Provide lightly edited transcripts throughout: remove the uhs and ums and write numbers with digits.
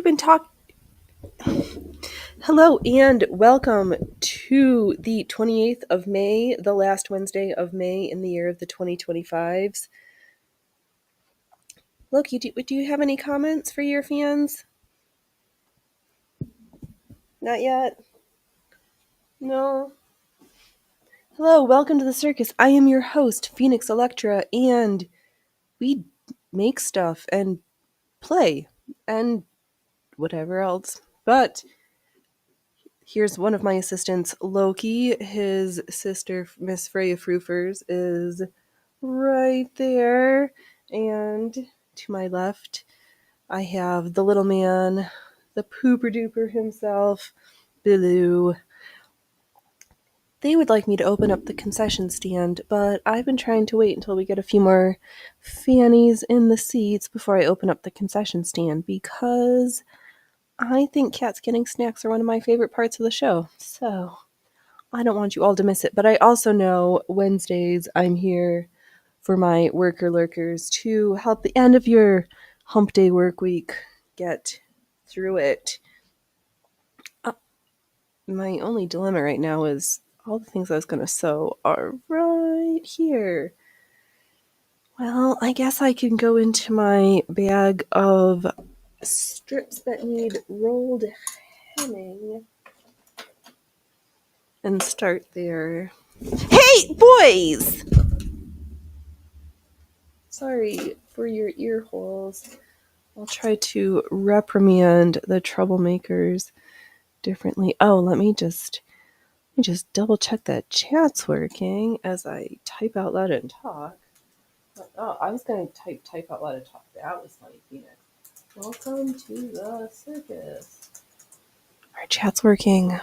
You've been talking. Hello and welcome to the 28th of May, the last Wednesday of May in the year of the 2025s. Loki, do you have any comments for your fans? Not yet? No? Hello, welcome to the circus. I am your host, Phoenix Electra, and we make stuff and play and whatever else. But here's one of my assistants, Loki. His sister, Miss Freya Frufers, is right there. And to my left, I have the little man, the pooper duper himself, Biloo. They would like me to open up the concession stand, but I've been trying to wait until we get a few more fannies in the seats before I open up the concession stand because I think cats getting snacks are one of my favorite parts of the show. So I don't want you all to miss it, but I also know Wednesdays I'm here for my worker lurkers to help the end of your hump day work week get through it. My only dilemma right now is all the things I was going to sew are right here. Well, I guess I can go into my bag of strips that need rolled hemming and start there. Hey, boys! Sorry for your ear holes. I'll try to reprimand the troublemakers differently. Oh, let me just double check that chat's working as I type out loud and talk. Oh, I was going to type out loud and talk. That was funny, Phoenix. Welcome to the circus. Our chat's working.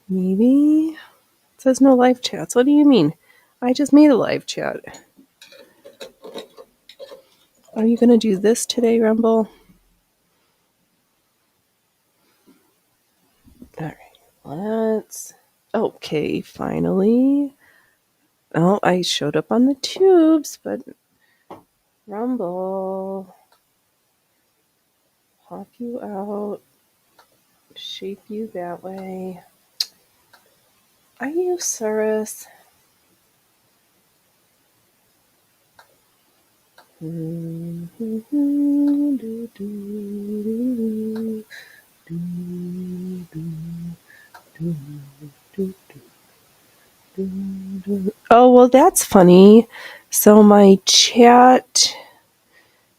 Maybe? It says no live chats. What do you mean? I just made a live chat. Are you going to do this today, Rumble? Alright, let's... Okay, finally. Oh, I showed up on the tubes, but... Rumble. Pop you out. Shape you that way. Are you Saurus? Oh, well, that's funny. So my chat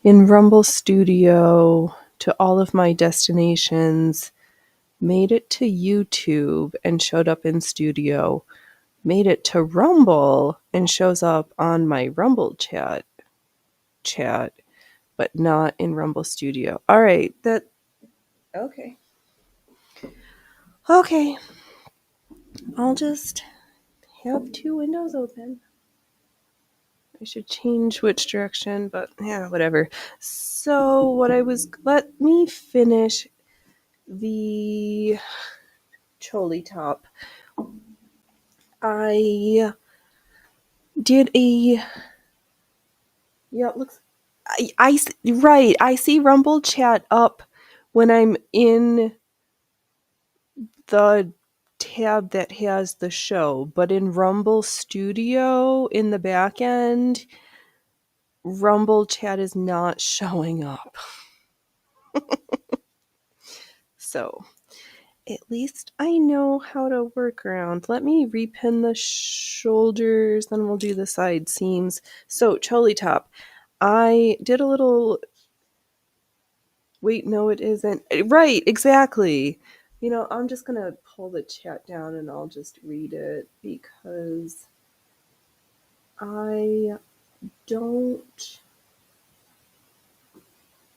in Rumble Studio to all of my destinations made it to YouTube and showed up in Studio, made it to Rumble and shows up on my Rumble chat, but not in Rumble Studio. All right, okay. I'll just have two windows open. I should change which direction, but yeah, whatever. So let me finish the Choli top. I did a, yeah, it looks, right, I see Rumble chat up when I'm in the tab that has the show, but in Rumble Studio in the back end, Rumble chat is not showing up. So at least I know how to work around. Let me repin the shoulders, then we'll do the side seams. So Choli top, I did a little... Wait, no, it isn't. Right, exactly. You know, I'm just going to pull the chat down and I'll just read it because I don't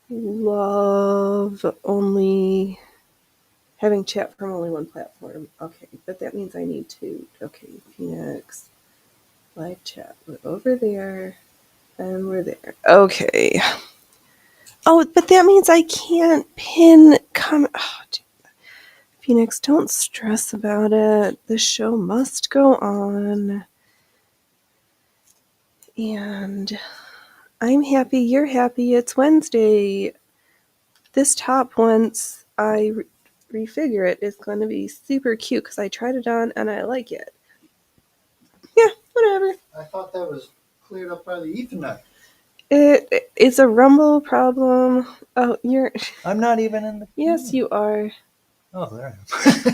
love only having chat from only one platform. Okay, but that means I need to. Okay, Phoenix, live chat. We're over there and we're there. Okay. Oh, but that means I can't pin Phoenix, don't stress about it. The show must go on. And I'm happy, you're happy. It's Wednesday. this top, once I refigure it, is going to be super cute because I tried it on and I like it. Yeah, whatever. I thought that was cleared up by the Ethernet. It's a rumble problem. Oh, you're... I'm not even in the... Yes, you are. Oh, there I am.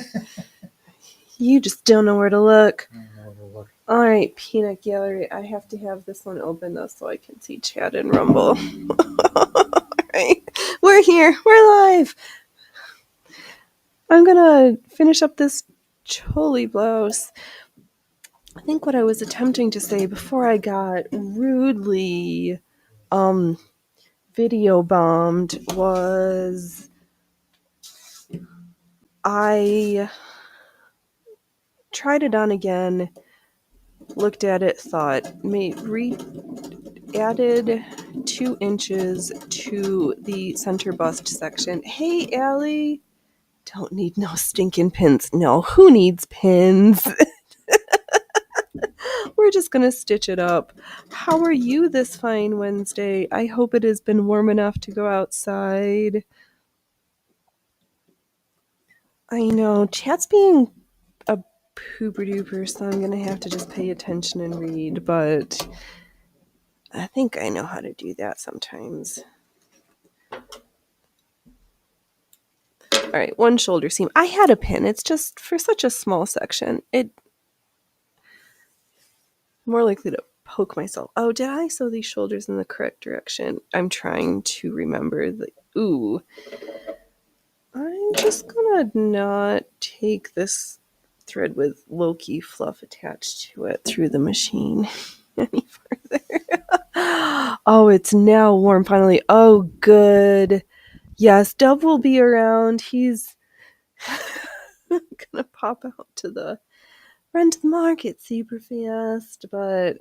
You just don't know where to look. I don't know where to look. All right, Peanut Gallery. I have to have this one open though so I can see chat and rumble. All right, we're here. We're live. I'm gonna finish up this choli blouse. I think what I was attempting to say before I got rudely video bombed was I tried it on again, looked at it, thought, added 2 inches to the center bust section. Hey, Allie, don't need no stinking pins. No, who needs pins? We're just gonna stitch it up. How are you this fine Wednesday? I hope it has been warm enough to go outside. I know, chat's being a pooper duper, so I'm gonna have to just pay attention and read, but I think I know how to do that sometimes. All right, 1 shoulder seam. I had a pin. It's just for such a small section. More likely to poke myself. Oh, did I sew these shoulders in the correct direction? I'm trying to remember the... Ooh. I'm just gonna not take this thread with Loki fluff attached to it through the machine any further. Oh, it's now warm finally. Oh, good. Yes, Dub will be around. He's gonna pop out to the run to the market super fast, but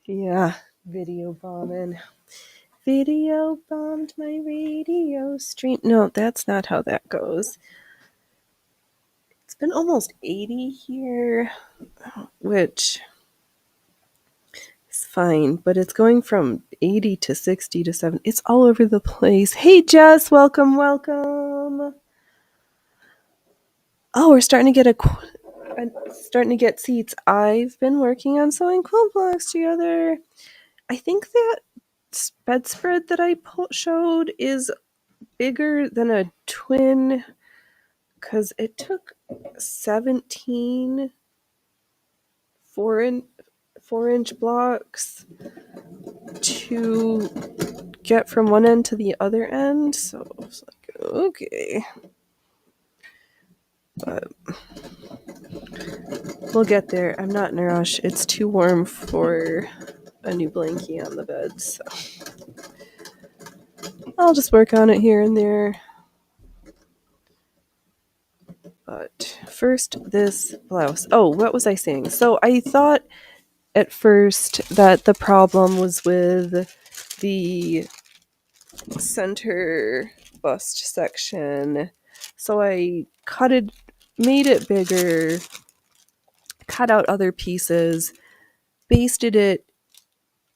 yeah, video bombing. Video bombed my radio stream. No, that's not how that goes. It's been almost 80 here, which is fine, but it's going from 80 to 60 to 70. It's all over the place. Hey, Jess, welcome, welcome. Oh, we're starting to get seats. I've been working on sewing quilt blocks together. I think that bedspread that I showed is bigger than a twin because it took 17 4-inch blocks to get from one end to the other end. So I was like, okay. But we'll get there. I'm not in a rush. It's too warm for a new blankie on the bed, so I'll just work on it here and there. But first, this blouse. Oh, what was I saying? So I thought at first that the problem was with the center bust section. So I made it bigger, cut out other pieces, basted it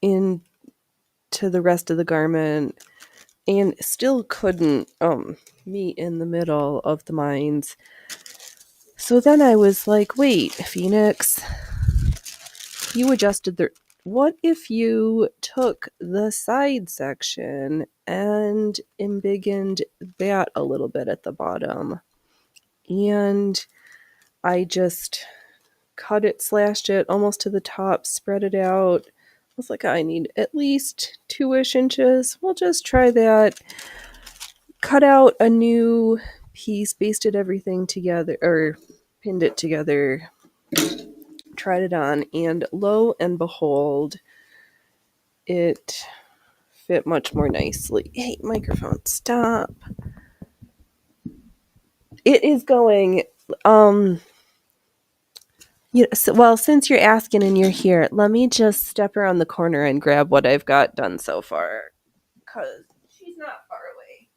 into the rest of the garment, and still couldn't meet in the middle of the mines. So then I was like, wait, Phoenix, you adjusted the... What if you took the side section and embiggened that a little bit at the bottom? And I just cut it, slashed it almost to the top, spread it out. I was like, I need at least 2-ish inches. We'll just try that. Cut out a new piece, basted everything together, or pinned it together, tried it on, and lo and behold, it fit much more nicely. Hey, microphone, stop. It is going, well, since you're asking and you're here, let me just step around the corner and grab what I've got done so far, because she's not far away.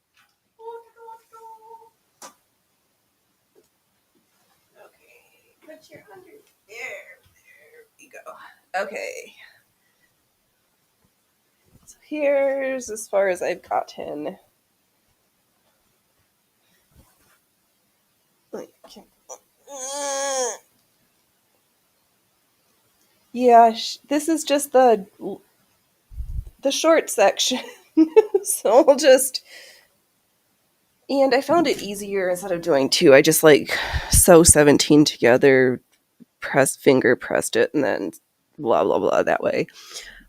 Okay, put your under there we go. Okay. So here's as far as I've gotten. Yeah, this is just the short section. So I'll just, and I found it easier instead of doing two. I just like sew 17 together, finger pressed it, and then blah blah blah that way.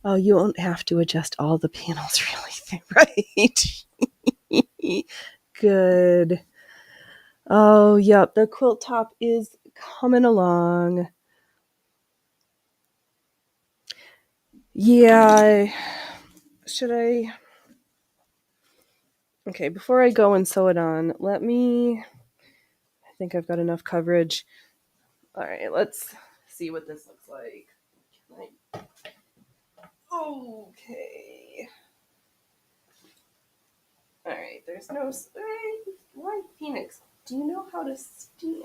Oh, you won't have to adjust all the panels really, right? Good. Oh, yep, the quilt top is coming along. Yeah, should I? Okay, before I go and sew it on, I think I've got enough coverage. All right, let's see what this looks like. Okay. All right, there's no. Why, Phoenix? Do you know how to stand?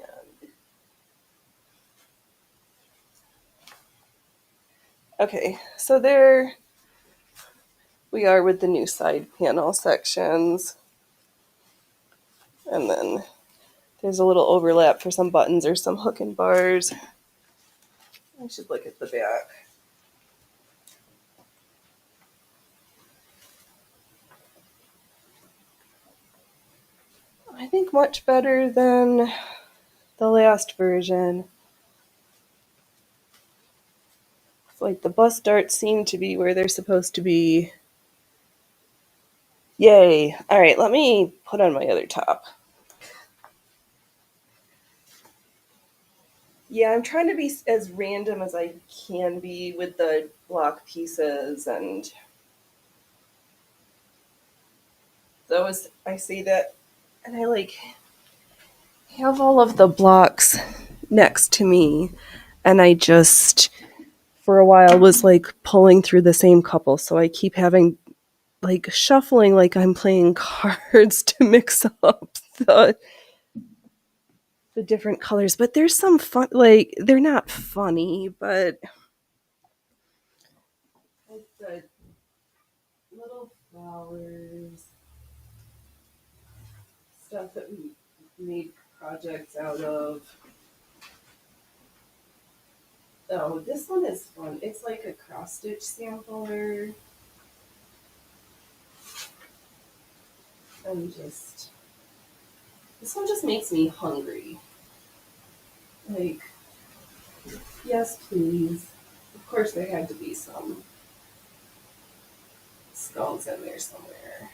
Okay, so there we are with the new side panel sections. And then there's a little overlap for some buttons or some hook and bars. I should look at the back. I think much better than the last version. It's like the bust darts seem to be where they're supposed to be. Yay. All right, let me put on my other top. Yeah, I'm trying to be as random as I can be with the block pieces, and so as I say that, and I like have all of the blocks next to me, and I just for a while was like pulling through the same couple, so I keep having like shuffling like I'm playing cards to mix up the different colors. But there's some fun, like they're not funny, but like the little flowers, stuff that we made projects out of. Oh, this one is fun. It's like a cross stitch sampler. This one just makes me hungry. Like, yes, please. Of course, there had to be some skulls in there somewhere.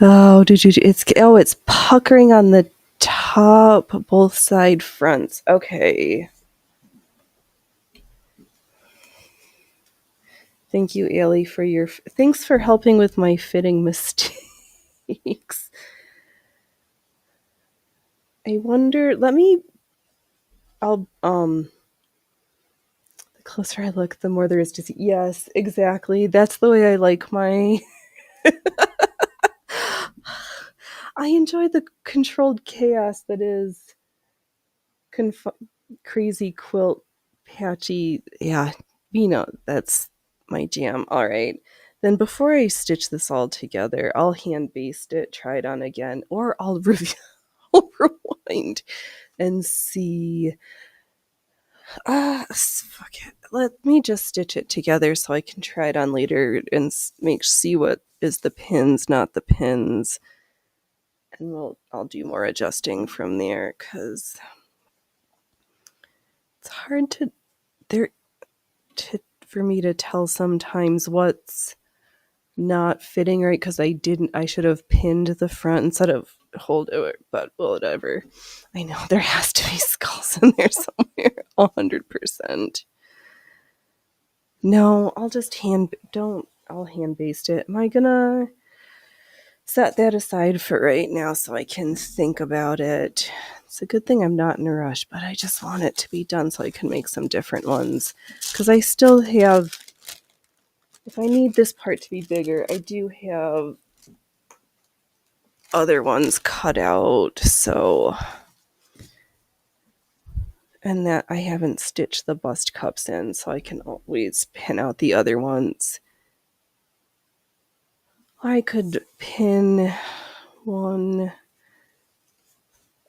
Oh, it's puckering on the top, both side fronts. Okay. Thank you, Allie, thanks for helping with my fitting mistakes. I wonder, the closer I look, the more there is to see. Yes, exactly. That's the way I like my I enjoy the controlled chaos that is crazy quilt patchy. Yeah, that's my jam. All right. Then before I stitch this all together, I'll hand baste it, try it on again, or I'll rewind and see. Fuck it. Let me just stitch it together so I can try it on later and see what is the pins, not the pins. And I'll do more adjusting from there because it's hard for me to tell sometimes what's not fitting right because I should have pinned the front instead of hold it, but whatever. I know there has to be skulls in there somewhere, 100%. No, I'll hand baste it. Am I gonna set that aside for right now so I can think about it? It's a good thing I'm not in a rush, but I just want it to be done so I can make some different ones. Because I still have, if I need this part to be bigger, I do have other ones cut out, so And that I haven't stitched the bust cups in, so I can always pin out the other ones. I could pin one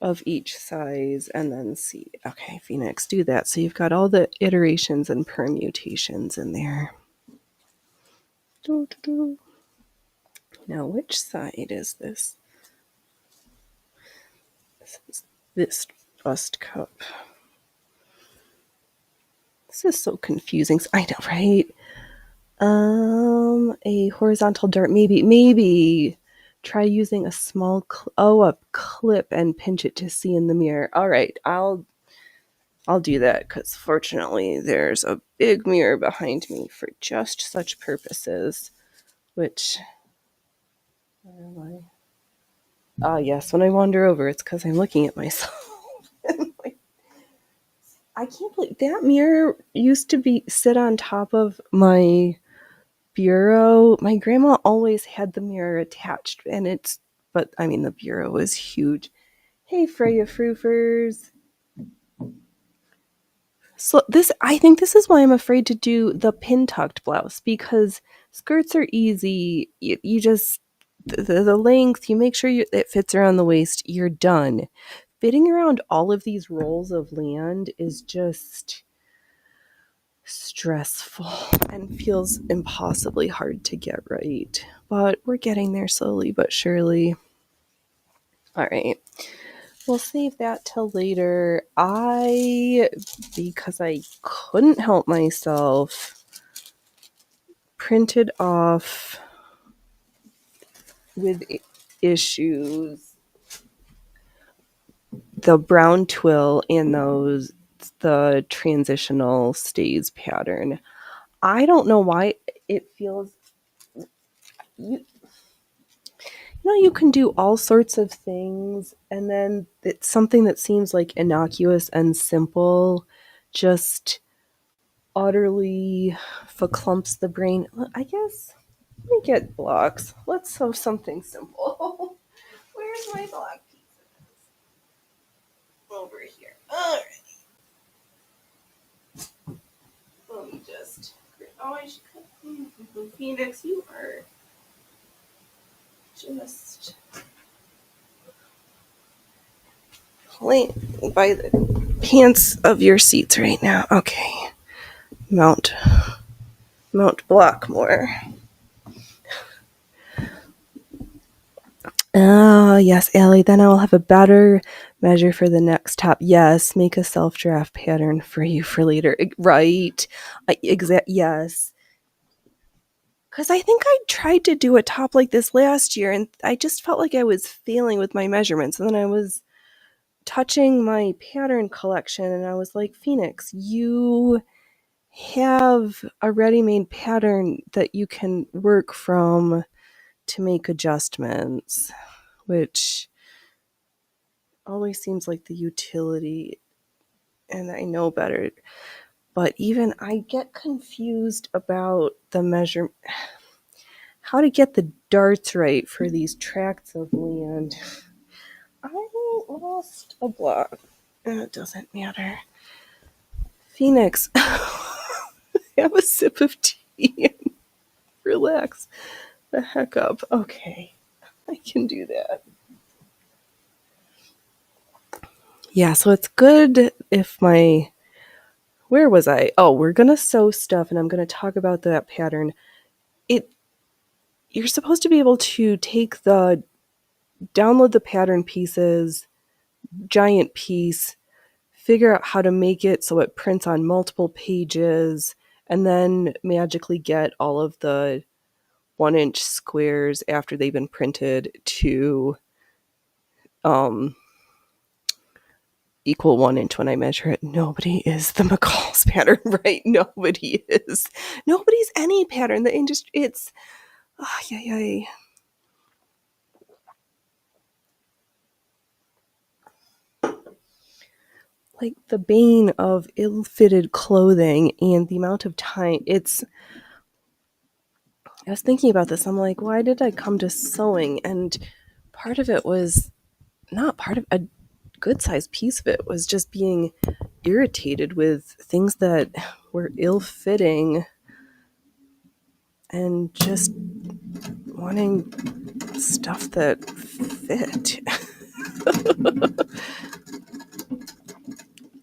of each size and then see. Okay, Phoenix, do that. So you've got all the iterations and permutations in there. Now, which side is this? This is this bust cup. This is so confusing. I know, right? A horizontal dart. Maybe try using a small a clip and pinch it to see in the mirror. All right, I'll do that because fortunately there's a big mirror behind me for just such purposes. Which, where am I? Ah, yes. When I wander over, it's because I'm looking at myself. I can't believe that mirror used to sit on top of my bureau. My grandma always had the mirror attached, but I mean, the bureau is huge. Hey, Freya Froofers. So I think this is why I'm afraid to do the pin tucked blouse, because skirts are easy. You just, the length, you make sure it fits around the waist, you're done. Fitting around all of these rolls of land is just stressful and feels impossibly hard to get right. But we're getting there slowly but surely. All right. We'll save that till later. Because I couldn't help myself, printed off with issues the brown twill and the transitional stays pattern. I don't know why it feels you can do all sorts of things, and then it's something that seems like innocuous and simple just utterly clumps the brain. I guess let me get blocks. Let's sew something simple. Where's my block pieces? Over here. All right. Let me just. Oh, I should cut. Phoenix, you are just laying by the pants of your seats right now. Okay. Mount Blockmore. Oh, yes, Allie. Then I will have a better measure for the next top. Yes, make a self-draft pattern for you for later. Right. Yes. Because I think I tried to do a top like this last year, and I just felt like I was failing with my measurements. And then I was touching my pattern collection, and I was like, Phoenix, you have a ready-made pattern that you can work from to make adjustments, which always seems like the utility, and I know better. But even I get confused about the measure, how to get the darts right for these tracts of land. I lost a block. It doesn't matter. Phoenix, have a sip of tea and relax the heck up. Okay, I can do that. Yeah, so it's good if where was I? Oh, we're going to sew stuff, and I'm going to talk about that pattern. You're supposed to be able to download the pattern pieces, giant piece, figure out how to make it so it prints on multiple pages, and then magically get all of the 1-inch squares after they've been printed to equal 1 inch when I measure it. Nobody is the McCall's pattern, right? Nobody is. Nobody's any pattern. The industry, it's like the bane of ill-fitted clothing and the amount of time I was thinking about this. I'm like, why did I come to sewing? And part of it was not part of a good sized piece of it was just being irritated with things that were ill-fitting and just wanting stuff that fit.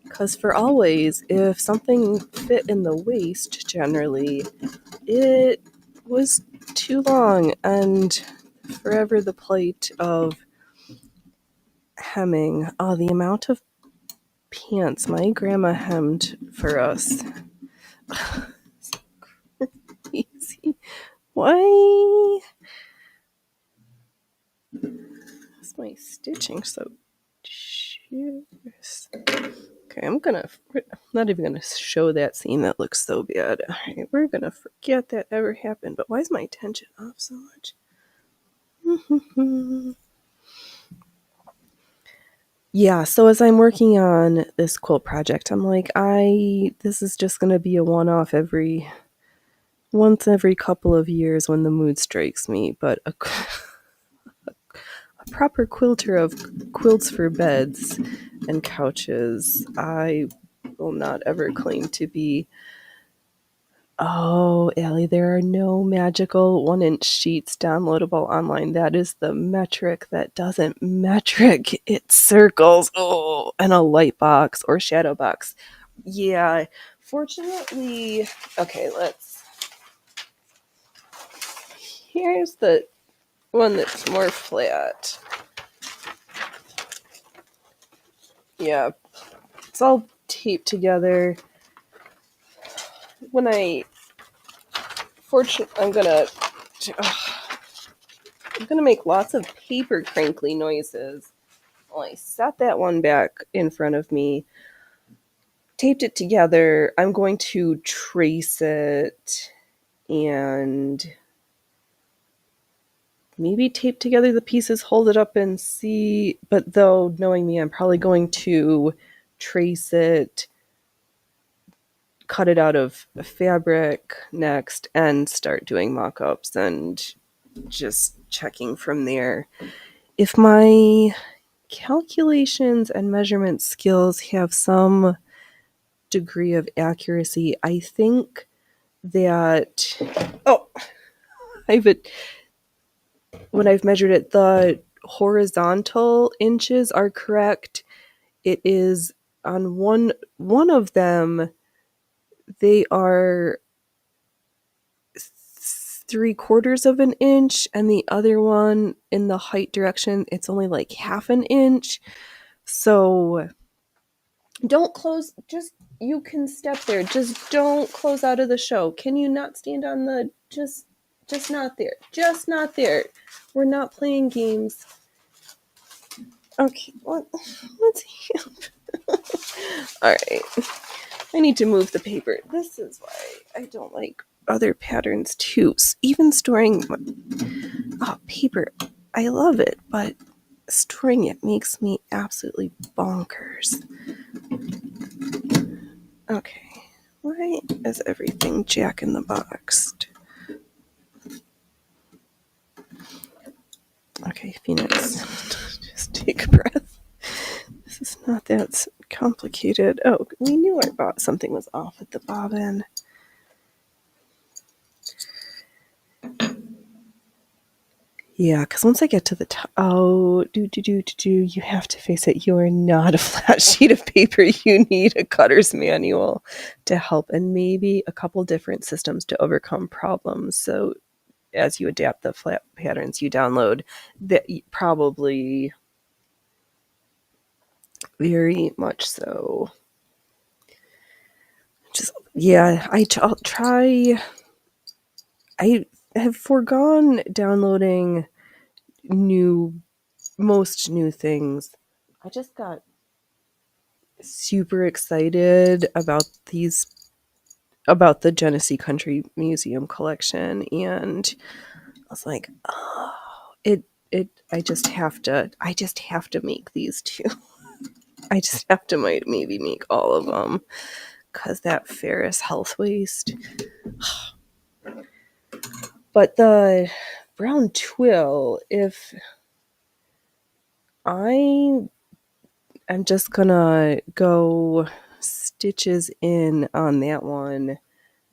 Because for always, if something fit in the waist, generally, it was too long, and forever the plight of hemming. Oh, the amount of pants my grandma hemmed for us. Crazy. Why is my stitching so cheers? Okay, I'm not even gonna show that scene. That looks so bad. All right, we're gonna forget that ever happened. But why is my tension off so much? Yeah, so as I'm working on this quilt project, I'm like, this is just gonna be a one-off once every couple of years when the mood strikes me. But a proper quilter of quilts for beds and couches, I will not ever claim to be. Oh, Allie, there are no magical 1-inch sheets downloadable online. That is the metric that doesn't metric. It circles. Oh, and a light box or shadow box. Yeah, fortunately, okay, here's the one that's more flat. Yeah, it's all taped together. I'm gonna make lots of paper crinkly noises. Well, I set that one back in front of me, taped it together. I'm going to trace it and maybe tape together the pieces, hold it up and see. But though, knowing me, I'm probably going to trace it, cut it out of fabric next, and start doing mock-ups and just checking from there. If my calculations and measurement skills have some degree of accuracy, I think that when I've measured it, the horizontal inches are correct. It is on one of them, they are 3/4 of an inch, and the other one in the height direction, it's only like 1/2 an inch. So don't close, you can step there. Just don't close out of the show. Can you not stand on the, just not there. Just not there. We're not playing games. Okay, let's hear. All right. I need to move the paper. This is why I don't like other patterns too. Even storing paper, I love it, but storing it makes me absolutely bonkers. Okay, why is everything Jack in the Box? Okay, Phoenix, just take a breath. This is not that complicated. Oh, we knew something was off at the bobbin. Yeah, because once I get to the top, you have to face it. You are not a flat sheet of paper. You need a cutter's manual to help, and maybe a couple different systems to overcome problems. So as you adapt the flat patterns you download, that probably very much so. I'll try. I have foregone downloading most new things. I just got super excited about the Genesee Country Museum collection, and I was like, oh, I just have to make these two. I just have to maybe make all of them, because that Ferris health waste. But the brown twill, if I am just gonna go stitches in on that one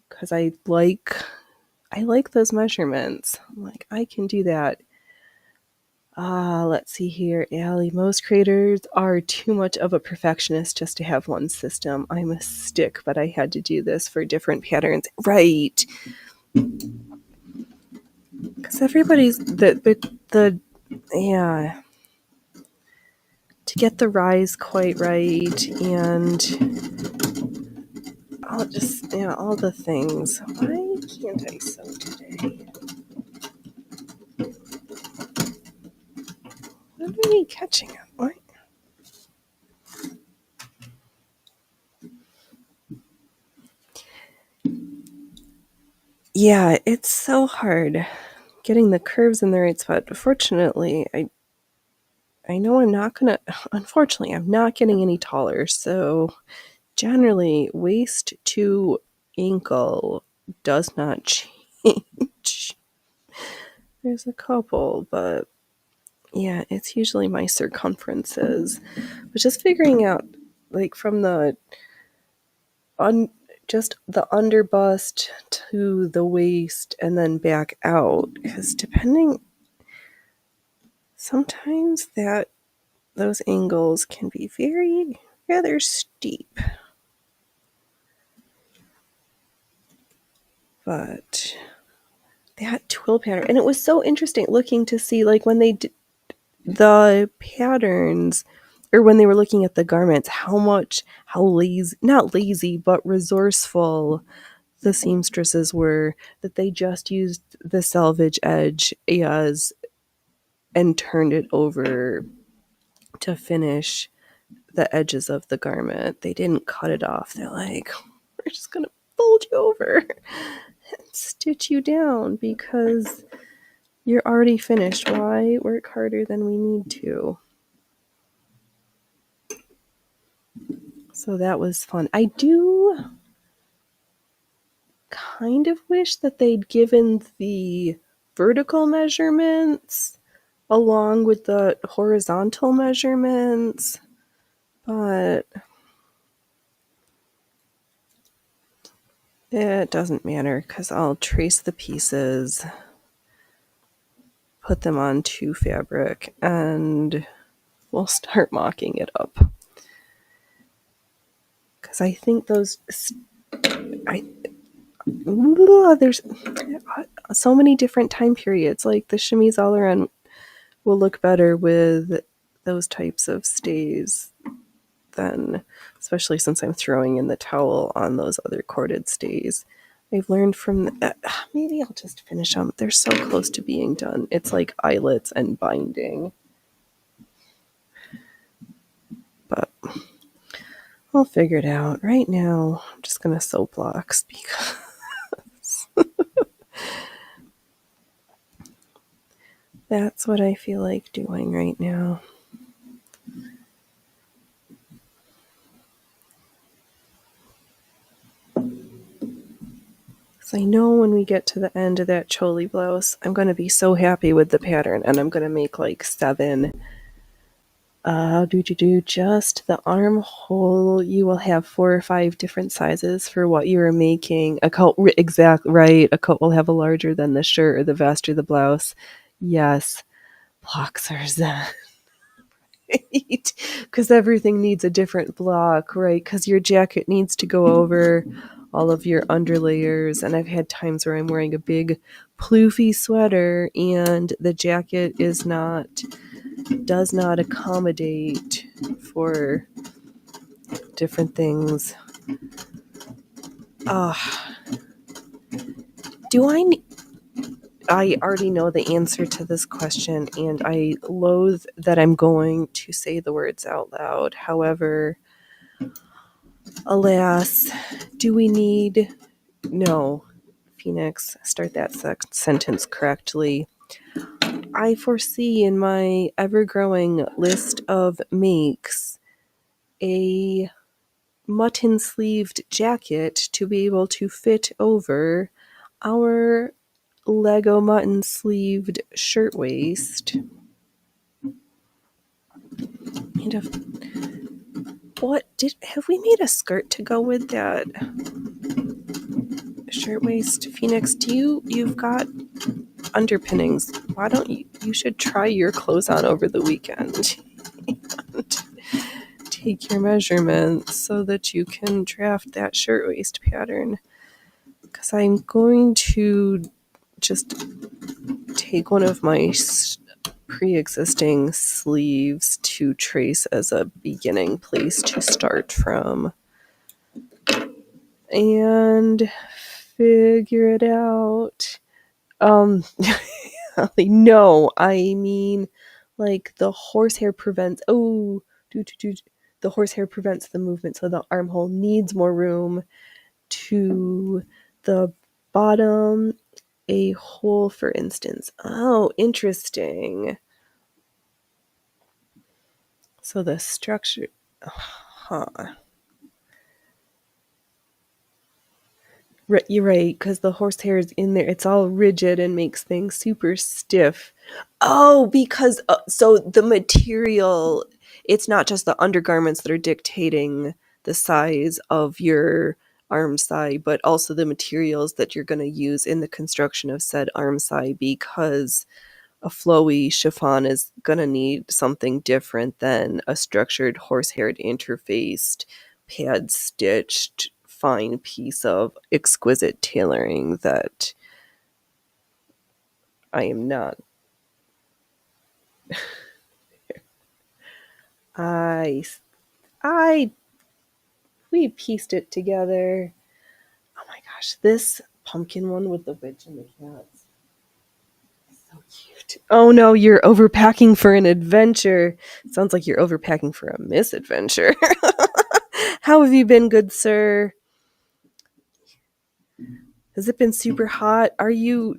because I like those measurements. I'm like, I can do that. Let's see here, Allie. Most creators are too much of a perfectionist just to have one system. I'm a stick, but I had to do this for different patterns. Right. Because everybody's yeah. To get the rise quite right and all the things. Why can't I sew today? What are we catching up? What? Yeah, it's so hard getting the curves in the right spot. Fortunately, I know unfortunately, I'm not getting any taller. So generally, waist to ankle does not change. There's a couple, but yeah, it's usually my circumferences. But just figuring out, like, from the just the under bust to the waist and then back out, because sometimes those angles can be rather steep. But that twill pattern, and it was so interesting looking to see, like, when they did the patterns, or when they were looking at the garments, how lazy, not lazy, but resourceful the seamstresses were, that they just used the selvage edge and turned it over to finish the edges of the garment. They didn't cut it off. They're like, we're just going to fold you over and stitch you down because you're already finished. Why work harder than we need to? So that was fun. I do kind of wish that they'd given the vertical measurements along with the horizontal measurements, but it doesn't matter because I'll trace the pieces, put them onto fabric, and we'll start mocking it up. Because I think there's so many different time periods. Like the chemise all around will look better with those types of stays than, especially since I'm throwing in the towel on those other corded stays. I've learned from maybe I'll just finish them. They're so close to being done. It's like eyelets and binding. But I'll figure it out. Right now, I'm just going to sew blocks because that's what I feel like doing right now. I know when we get to the end of that choli blouse, I'm going to be so happy with the pattern, and I'm going to make like 7. Just the armhole. You will have 4 or 5 different sizes for what you are making. A coat, exactly right. A coat will have a larger than the shirt or the vest or the blouse. Yes, blocks are zen. Right? Because everything needs a different block, right? Because your jacket needs to go over all of your underlayers, and I've had times where I'm wearing a big ploofy sweater and the jacket does not accommodate for different things. I already know the answer to this question, and I loathe that I'm going to say the words out loud. However, alas, do we need... No, Phoenix, start that sentence correctly. I foresee in my ever-growing list of makes a mutton-sleeved jacket to be able to fit over our Lego mutton-sleeved shirtwaist. have we made a skirt to go with that shirtwaist? Phoenix, you've got underpinnings. Why don't you should try your clothes on over the weekend and take your measurements so that you can draft that shirtwaist pattern. Because I'm going to just take one of my pre-existing sleeves to trace as a beginning place to start from and figure it out. No, I mean, like the horsehair prevents. The horsehair prevents the movement, so the armhole needs more room. To the bottom, a hole, for instance. Oh, interesting. So the structure, You're right, because the horsehair is in there. It's all rigid and makes things super stiff. Oh, because so the material, it's not just the undergarments that are dictating the size of your arm side, but also the materials that you're going to use in the construction of said arm side, because a flowy chiffon is going to need something different than a structured horse-haired interfaced pad stitched fine piece of exquisite tailoring that I am not. We pieced it together. Oh my gosh, this pumpkin one with the witch and the cats. So cute. Oh no, you're overpacking for an adventure. Sounds like you're overpacking for a misadventure. How have you been, good sir? Has it been super hot? Is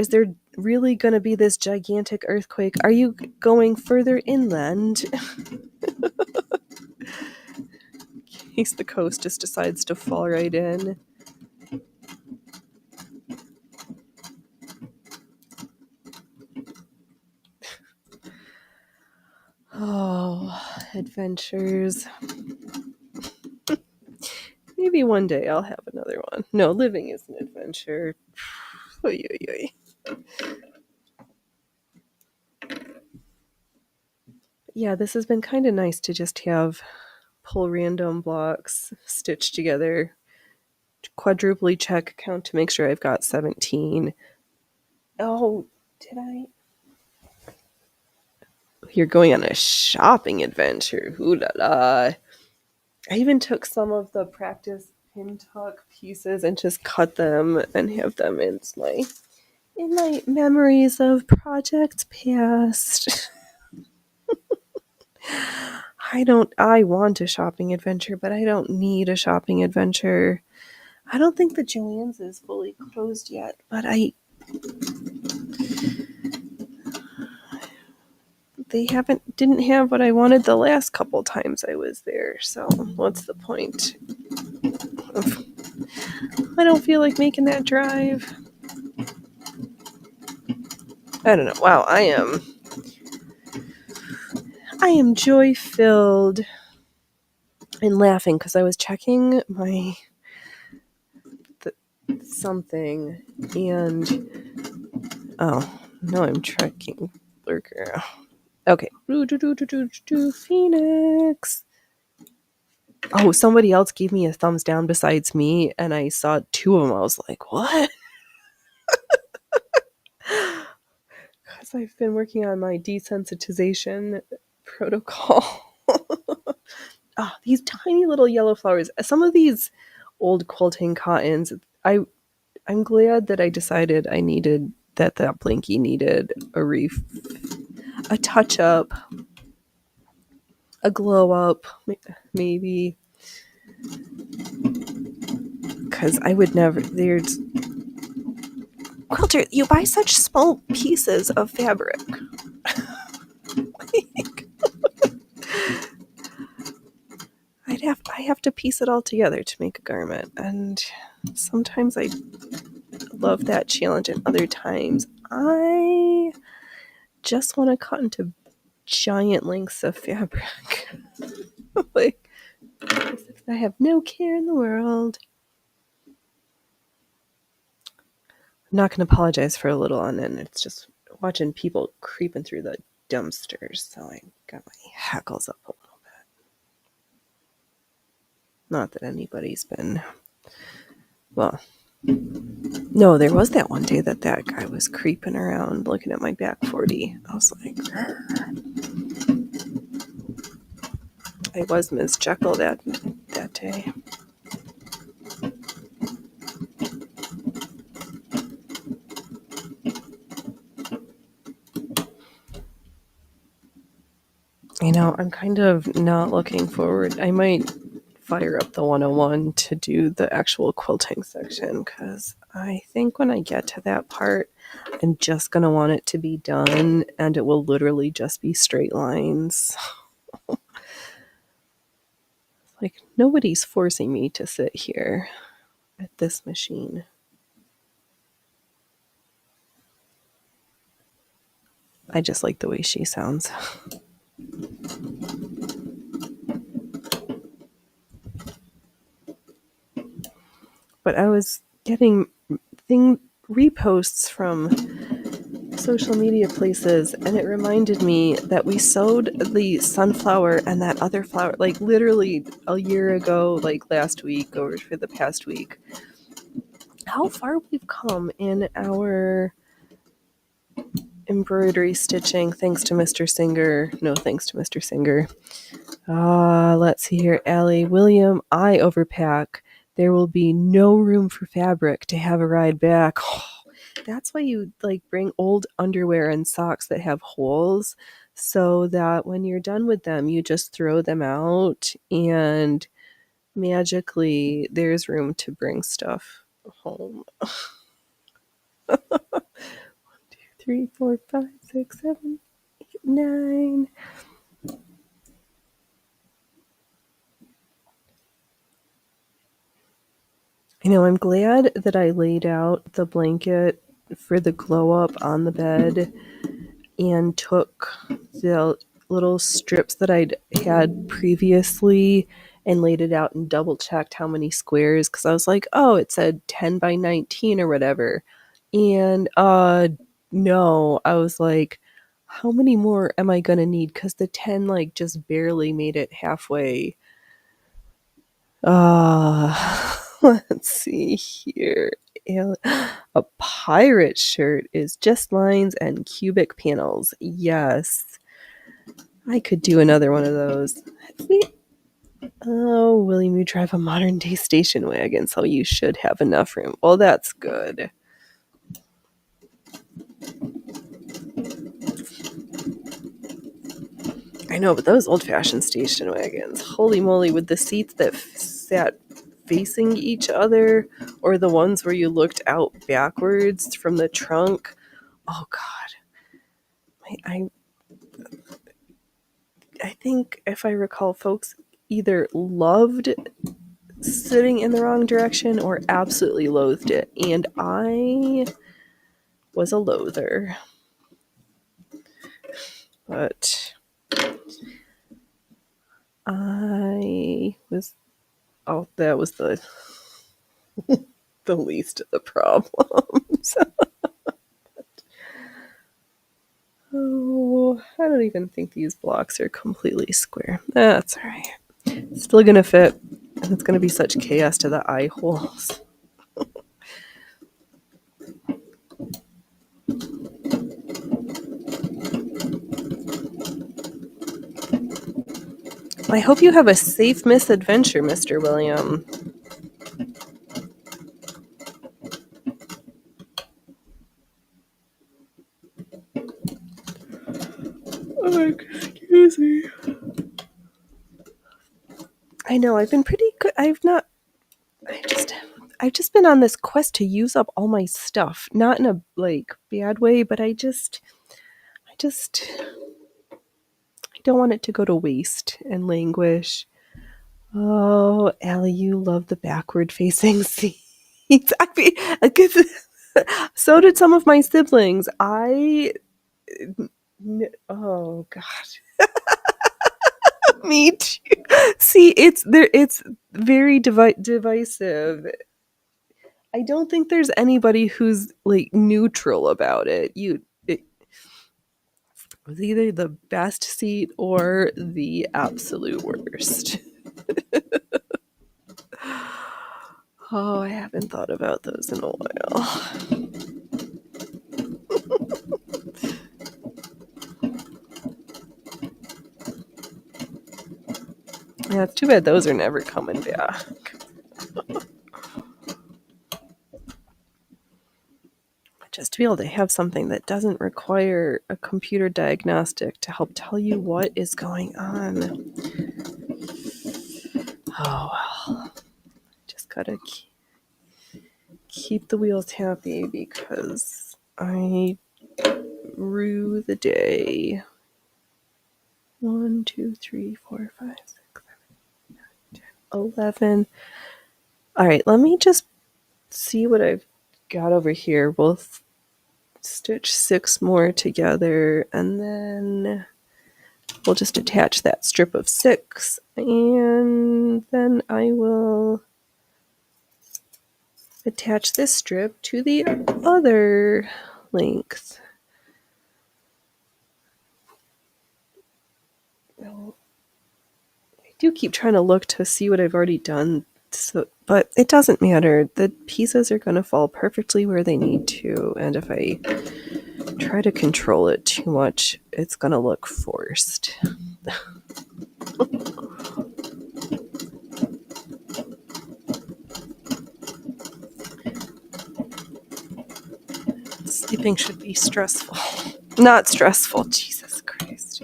there really going to be this gigantic earthquake? Are you going further inland? In case the coast just decides to fall right in. Oh, adventures. Maybe one day I'll have another one. No, living is an adventure. Oy, oy, oy. Yeah, this has been kind of nice to just pull random blocks stitched together, quadruply check count to make sure I've got 17. Oh, did I? You're going on a shopping adventure. Ooh la la. I even took some of the practice pin tuck pieces and just cut them and have them in my memories of projects past. I want a shopping adventure, but I don't need a shopping adventure. I don't think the Joann's is fully closed yet, but they didn't have what I wanted the last couple times I was there, so what's the point? I don't feel like making that drive. I don't know. Wow, I am joy-filled and laughing because I was checking something and no, I'm tracking Lurker. Okay. Phoenix. Oh, somebody else gave me a thumbs down besides me, and I saw 2 of them. I was like, what? Because I've been working on my desensitization protocol. These tiny little yellow flowers. Some of these old quilting cottons, I'm glad that I decided that Blinky needed a touch up, a glow up, maybe. Because I would never. There's Quilter, you buy such small pieces of fabric. I have to piece it all together to make a garment, and sometimes I love that challenge, and other times I just want to cut into giant lengths of fabric. Like, as if I have no care in the world. I'm not going to apologize for a little on end. It's just watching people creeping through the dumpsters, so I got my hackles up a little bit. Not that anybody's been... Well, no, there was that one day that guy was creeping around looking at my back 40. I was like... I was Ms. Jekyll that day. You know, I'm kind of not looking forward. I might fire up the 101 to do the actual quilting section, because I think when I get to that part, I'm just going to want it to be done, and it will literally just be straight lines. Like, nobody's forcing me to sit here at this machine. I just like the way she sounds. But I was getting reposts from social media places, and it reminded me that we sowed the sunflower and that other flower like literally a year ago, like last week or for the past week. How far we've come in our embroidery stitching, thanks to Mr. Singer. No thanks to Mr. Singer. Let's see here. Allie, William, I overpack. There will be no room for fabric to have a ride back. That's why you like bring old underwear and socks that have holes, so that when you're done with them, you just throw them out and magically there's room to bring stuff home. 1, 2, 3, 4, 5, 6, 7, 8, 9. You know, I'm glad that I laid out the blanket for the glow up on the bed and took the little strips that I'd had previously and laid it out and double checked how many squares, because I was like, oh, it said 10 by 19 or whatever. And no, I was like, how many more am I going to need? Because the 10 like just barely made it halfway. Let's see here. A pirate shirt is just lines and cubic panels. Yes. I could do another one of those. Oh, William, you drive a modern day station wagon, so you should have enough room. Well, that's good. I know, but those old-fashioned station wagons, holy moly, with the seats that sat facing each other, or the ones where you looked out backwards from the trunk. Oh God. I think, if I recall, folks either loved sitting in the wrong direction or absolutely loathed it, and I was a loather. But I was... Oh, that was the least of the problems. Oh, I don't even think these blocks are completely square. That's all right. It's still gonna fit, and it's gonna be such chaos to the eye holes. I hope you have a safe misadventure, Mr. William. Oh, excuse me. I know, I've been pretty good. I've just been on this quest to use up all my stuff. Not in a like bad way, but I don't want it to go to waste and languish. Oh, Allie, you love the backward facing seats. So did some of my siblings. I Oh God. Me too. See, it's there. It's very divisive. I don't think there's anybody who's like neutral about it. It was either the best seat or the absolute worst. Oh, I haven't thought about those in a while. Yeah, it's too bad those are never coming back. Just to be able to have something that doesn't require a computer diagnostic to help tell you what is going on. Oh, well. Just gotta keep the wheels happy because I rue the day. 1, 2, 3, 4, 5, 6, 7, 8, 9, 10, 11. All right, let me just see what I've got over here. We'll stitch 6 more together and then we'll just attach that strip of 6 and then I will attach this strip to the other length. Well, I do keep trying to look to see what I've already done, but it doesn't matter. The pieces are going to fall perfectly where they need to, and if I try to control it too much, it's going to look forced. Sleeping should be stressful. Not stressful, Jesus Christ.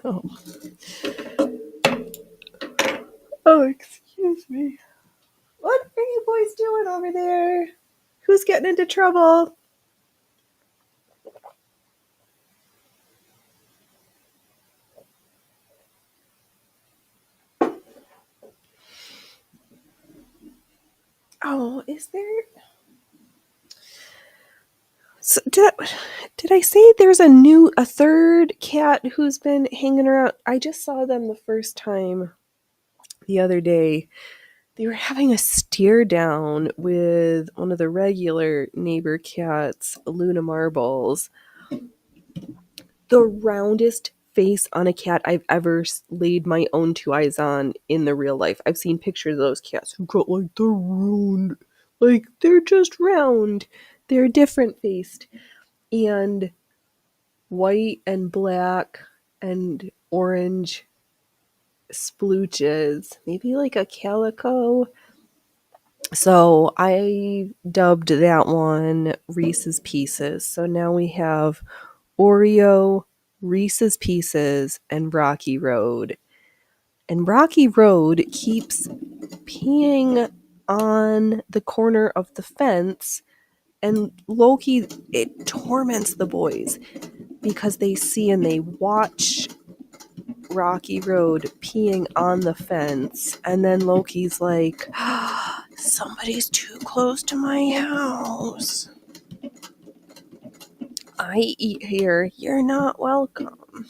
Oh. Oh, excuse me. What are you boys doing over there? Who's getting into trouble? Oh, is there? So did I say there's a third cat who's been hanging around? I just saw them the first time the other day. They were having a stare down with one of the regular neighbor cats, Luna Marbles. The roundest face on a cat I've ever laid my own 2 eyes on in the real life. I've seen pictures of those cats who got like the round, like they're just round. They're different faced and white and black and orange splooches, maybe like a calico. So I dubbed that one Reese's Pieces. So now we have Oreo, Reese's Pieces, and Rocky Road. And Rocky Road keeps peeing on the corner of the fence, and Loki, it torments the boys because they see and they watch Rocky Road peeing on the fence, and then Loki's like, somebody's too close to my house. I eat here, you're not welcome.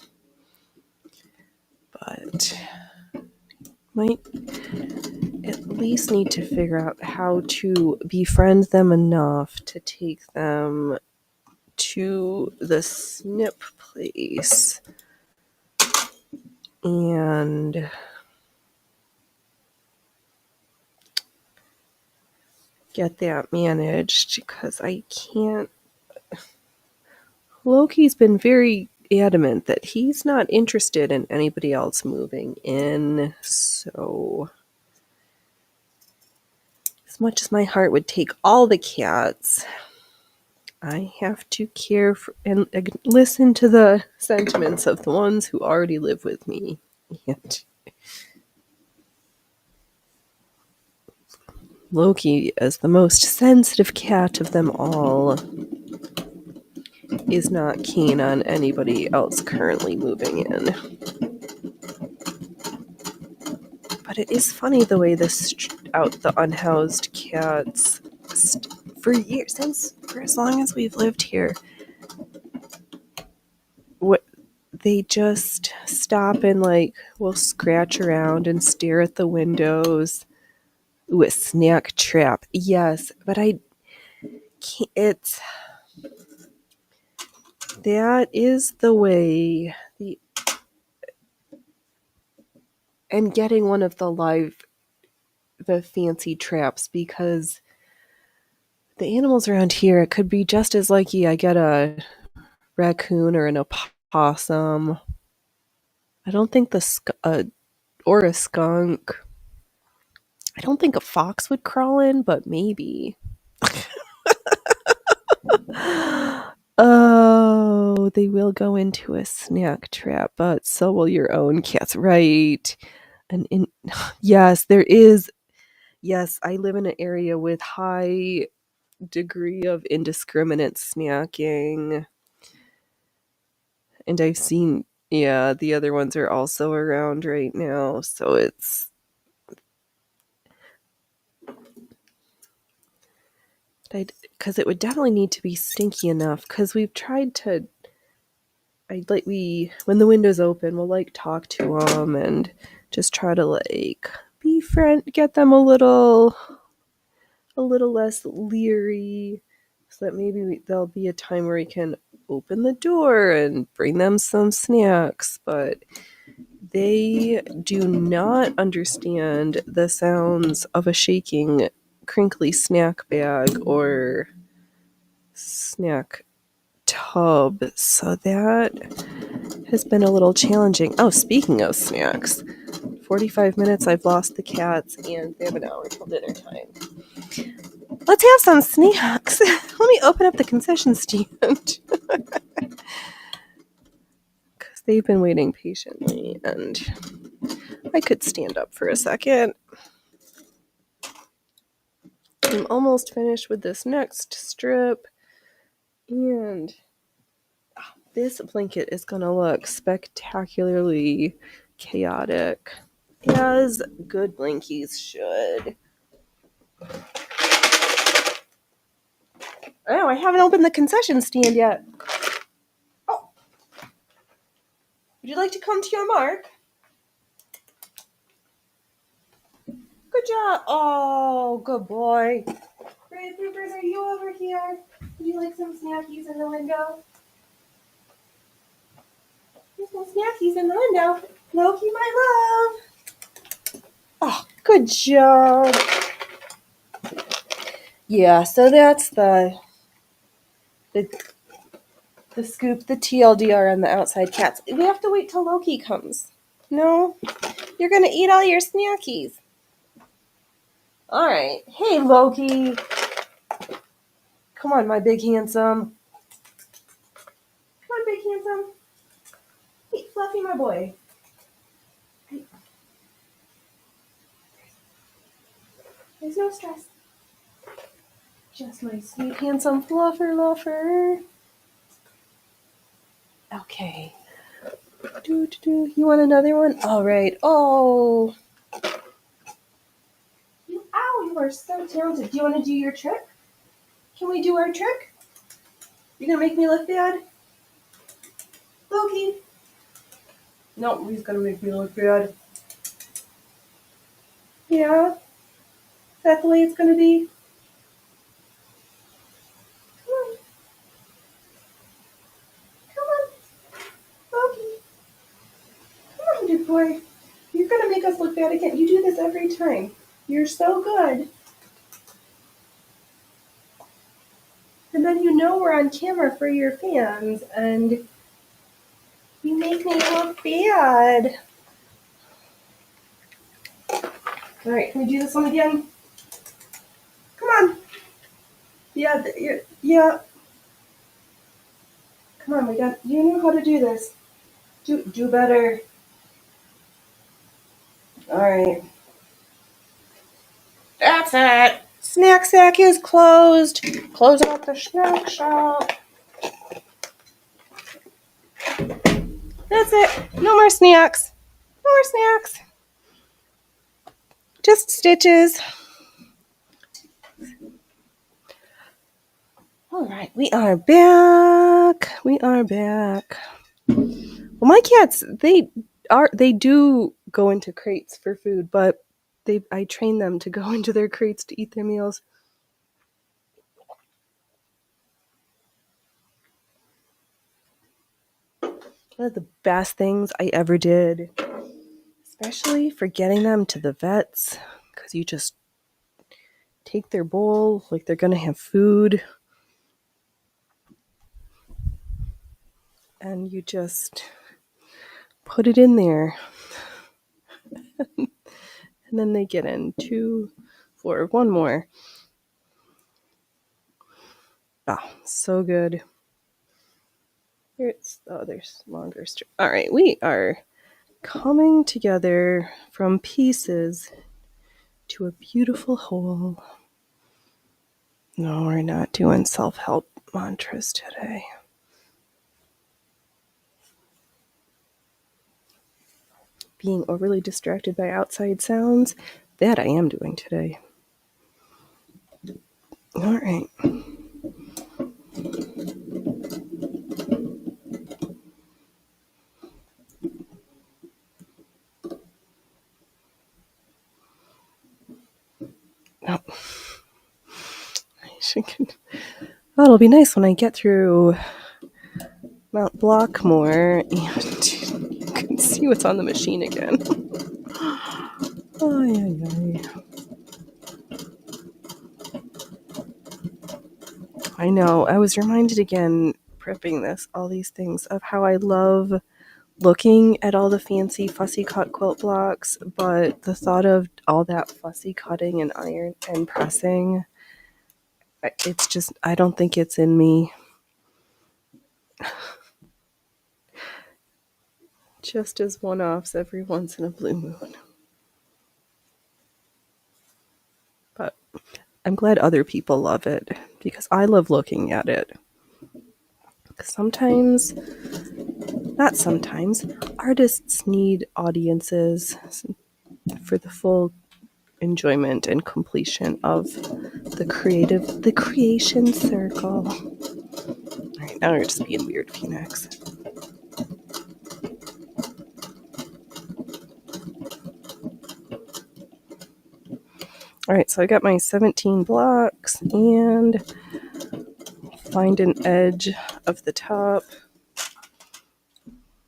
But might at least need to figure out how to befriend them enough to take them to the snip place and get that managed because I can't. Loki's been very adamant that he's not interested in anybody else moving in, so as much as my heart would take all the cats, I have to care for and listen to the sentiments of the ones who already live with me. And Loki, as the most sensitive cat of them all, is not keen on anybody else currently moving in. But it is funny the way the unhoused cats, for years, for as long as we've lived here, they just stop and will scratch around and stare at the windows. Ooh, a snack trap. Yes, but I can't. That is the way. And getting one of the fancy traps, because the animals around here, it could be just as likely I get a raccoon or an opossum. I don't think or a skunk. I don't think a fox would crawl in, but maybe. Oh, they will go into a snack trap, but so will your own cats, right? Yes, there is. Yes, I live in an area with high degree of indiscriminate snacking, and I've seen. Yeah, the other ones are also around right now, so it's. Because it would definitely need to be stinky enough. Because we've tried to. When the window's open, we'll talk to them and just try to get them a little less leery, so that maybe there'll be a time where we can open the door and bring them some snacks. But they do not understand the sounds of a shaking, crinkly snack bag or snack tub, so that has been a little challenging. Oh, speaking of snacks, 45 minutes, I've lost the cats, and they have an hour till dinner time. Let's have some snacks. Let me open up the concession stand. Because they've been waiting patiently, and I could stand up for a second. I'm almost finished with this next strip, and this blanket is going to look spectacularly chaotic, as good blankies should. Oh, I haven't opened the concession stand yet. Oh. Would you like to come to your mark? Good job. Oh, good boy. Brave Troopers, are you over here? Would you like some snackies in the window? There's some snackies in the window. Loki, my love. Oh, good job. Yeah, so that's the scoop, the TLDR on the outside cats. We have to wait till Loki comes. No? You're going to eat all your snackies. All right. Hey, Loki. Come on, my big handsome. Come on, big handsome. Hey, Fluffy, my boy. There's no stress. Just my sweet, handsome fluffer. Okay. You want another one? All right. Oh. Ow, you are so talented. Do you want to do your trick? Can we do our trick? You're going to make me look bad? Loki. No, he's going to make me look bad. Yeah? Is that the way it's going to be? Come on. Loki. Come on, good boy. You're going to make us look bad again. You do this every time. You're so good. And then you know we're on camera for your fans, and you make me look bad. All right, can we do this one again? Come on. Yeah. Come on, you know how to do this. Do better. All right. That's it. Snack sack is closed. Close out the snack shop. That's it. No more snacks. No more snacks. Just stitches. All right, we are back. Well, my cats, they do go into crates for food, but I train them to go into their crates to eat their meals. One of the best things I ever did, especially for getting them to the vets, because you just take their bowl like they're gonna have food, and you just put it in there. And then they get in 2, 4, one more. Oh, so good. There's longer. All right, we are coming together from pieces to a beautiful whole. No, we're not doing self-help mantras today. Being overly distracted by outside sounds, that I am doing today. All right. Oh. Oh, it'll be nice when I get through Mount Blockmore and you can see what's on the machine again. Ay, ay, ay. I know. I was reminded again, prepping this, all these things, of how I love looking at all the fancy fussy cut quilt blocks, but the thought of all that fussy cutting and iron and pressing, it's just, I don't think it's in me. Just as one-offs every once in a blue moon. But I'm glad other people love it, because I love looking at it. Sometimes, not sometimes, artists need audiences for the full enjoyment and completion of the creation circle. All right, now we're just being weird, Phoenix. All right, so I got my 17 blocks and find an edge of the top.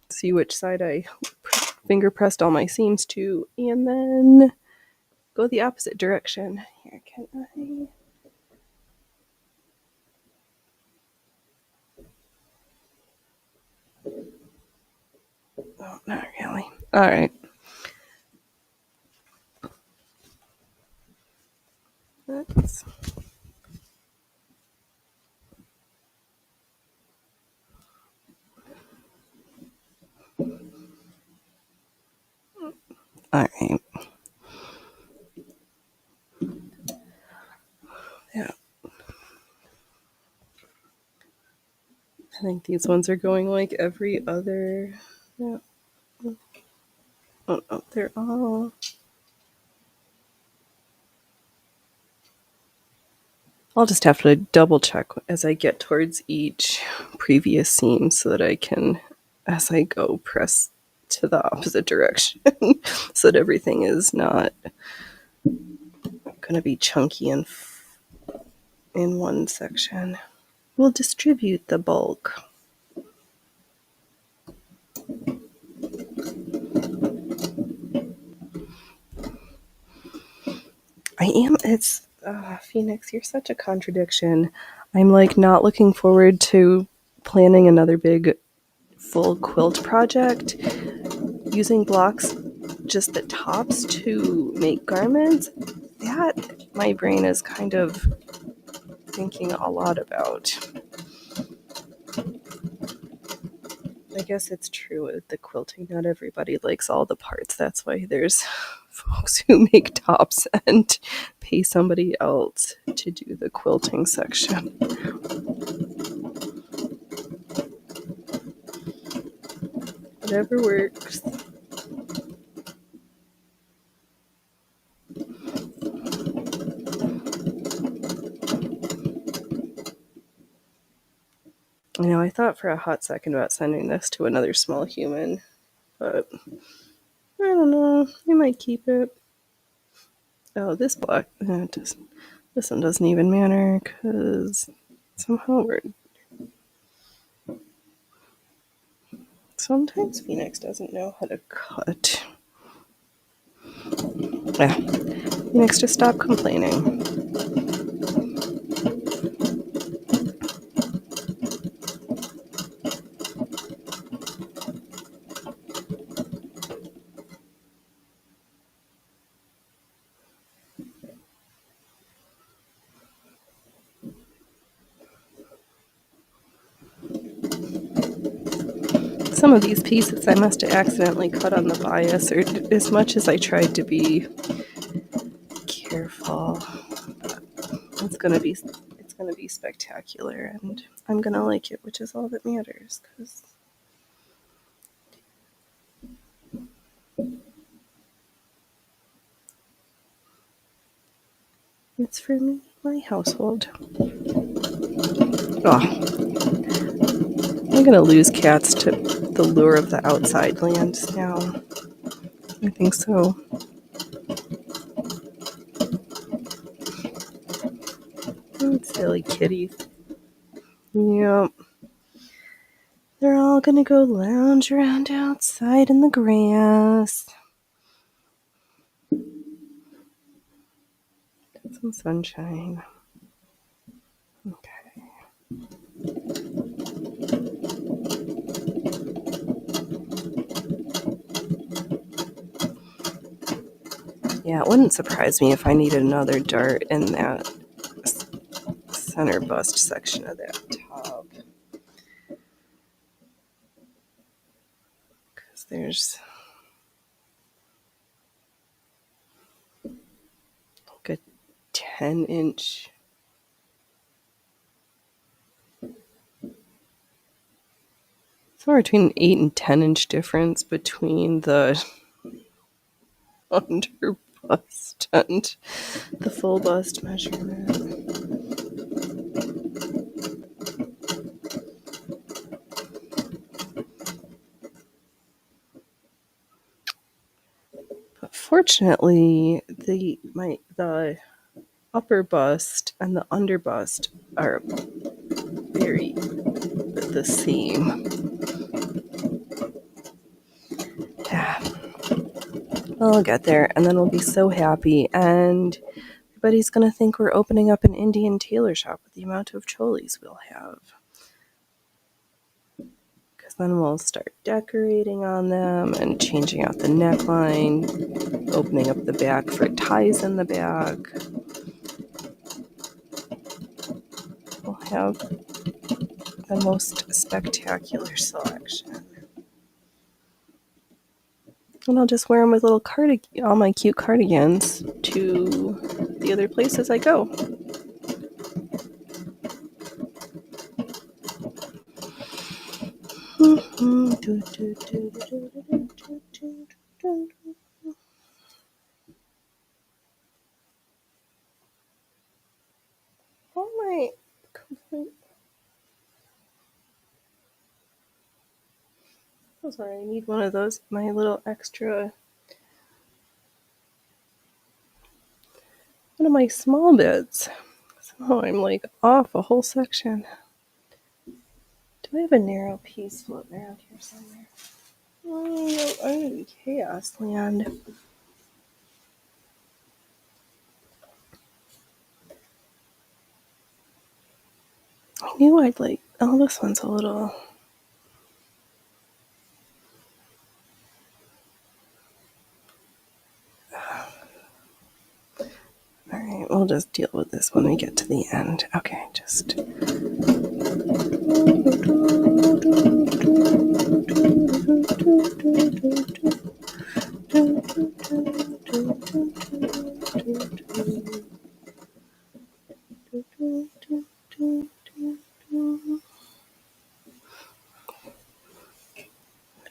See which side I finger pressed all my seams to, and then go the opposite direction. Here, can I? Oh, not really. All right. That's... All right. Yeah. I think these ones are going like every other. Yeah. Oh, they're all. I'll just have to double check as I get towards each previous seam so that I can, as I go, press to the opposite direction so that everything is not going to be chunky in one section. We'll distribute the bulk. Phoenix, you're such a contradiction. I'm like not looking forward to planning another big full quilt project using blocks, just the tops to make garments. That my brain is kind of thinking a lot about. I guess it's true with the quilting, not everybody likes all the parts. That's why there's folks who make tops and pay somebody else to do the quilting section. Whatever works. I thought for a hot second about sending this to another small human, but I don't know. I might keep it. Oh, this block. This one doesn't even matter because somehow sometimes Phoenix doesn't know how to cut. Yeah. Phoenix, just stop complaining. Some of these pieces I must have accidentally cut on the bias, or as much as I tried to be careful. But it's gonna be spectacular, and I'm gonna like it, which is all that matters. Because it's for me, my household. Oh, I'm gonna lose cats to the lure of the outside lands now. I think so. Silly kitties. Yep. They're all gonna go lounge around outside in the grass. Get some sunshine. Okay. Yeah, it wouldn't surprise me if I needed another dart in that center bust section of that top. Because there's like a 10-inch. Somewhere between an 8 and 10-inch difference between the under bust and the full bust measurement. But fortunately, the upper bust and the under bust are very the same. Yeah. I'll get there, and then we'll be so happy, and everybody's gonna think we're opening up an Indian tailor shop with the amount of cholis we'll have. Because then we'll start decorating on them and changing out the neckline, opening up the back for ties in the back. We'll have the most spectacular selection. And I'll just wear them with all my cute cardigans to the other places I go. Oh my complete. I'm sorry, I need one of those. My little extra. One of my small bits. Somehow I'm like off a whole section. Do I have a narrow piece floating around here somewhere? Oh, I'm gonna be chaos land. I knew I'd like. Oh, this one's a little. Alright, we'll just deal with this when we get to the end. Okay, just. I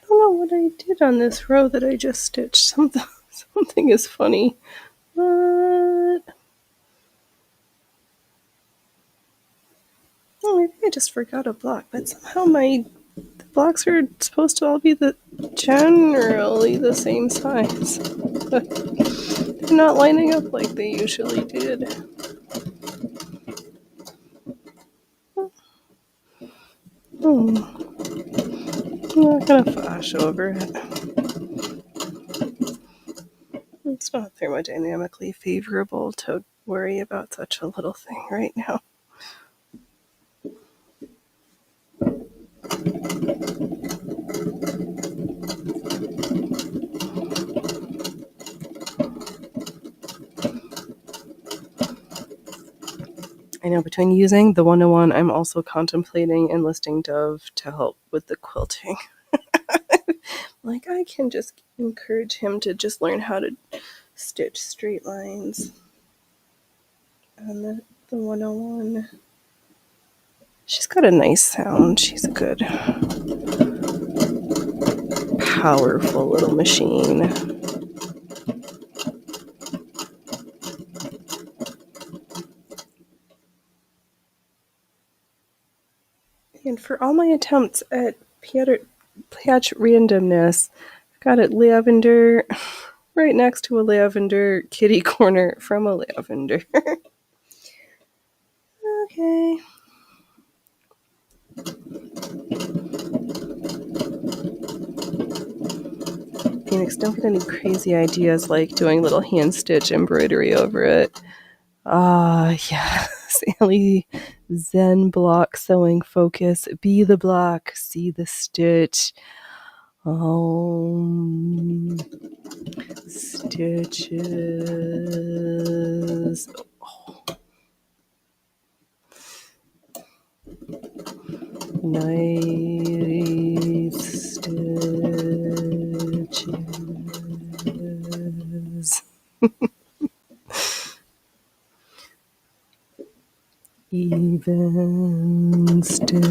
don't know what I did on this row that I just stitched. Something is funny. What? Oh, maybe I just forgot a block, but somehow the blocks are supposed to all be generally the same size. They're not lining up like they usually did. I'm not gonna flash over it. It's not thermodynamically favorable to worry about such a little thing right now. I know between using the 101, I'm also contemplating enlisting Dove to help with the quilting. Like, I can just encourage him to just learn how to stitch straight lines on the 101. She's got a nice sound. She's a good, powerful little machine. And for all my attempts at patch randomness, I've got it lavender right next to a lavender kitty corner from a lavender. Okay. Phoenix, don't get any crazy ideas like doing little hand stitch embroidery over it. Yes. Allie, Zen block sewing focus. Be the block, see the stitch. Stitches. Nice stitches. Even stitches.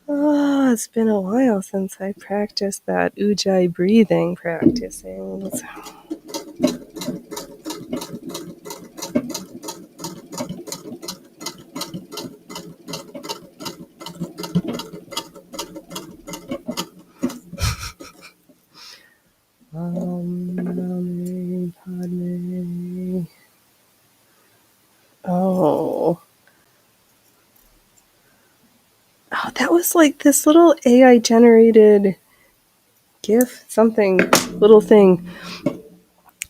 Oh, it's been a while since I practiced that Ujjayi breathing practicing. Padme. Oh, that was like this little AI generated GIF, something, little thing.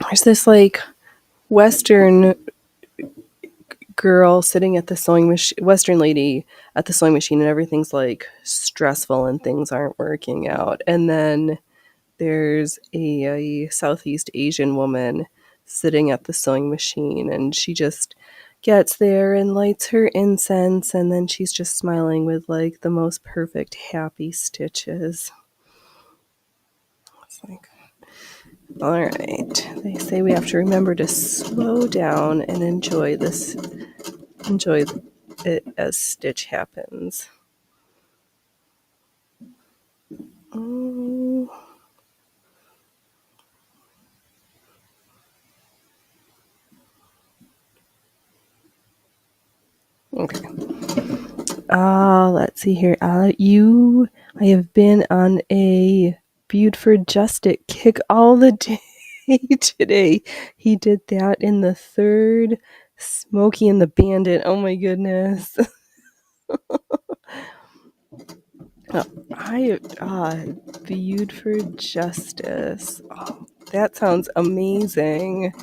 There's this like Western girl sitting at the sewing machine, Western lady at the sewing machine, and everything's like stressful and things aren't working out. And then there's a Southeast Asian woman sitting at the sewing machine, and she just gets there and lights her incense, and then she's just smiling with like the most perfect happy stitches. It's like, all right, they say we have to remember to slow down and enjoy it as stitch happens. Oh. Okay. Let's see here. I have been on a Buford Justice kick all the day today. He did that in the third. Smokey and the Bandit. Oh my goodness. Buford Justice. Oh, that sounds amazing.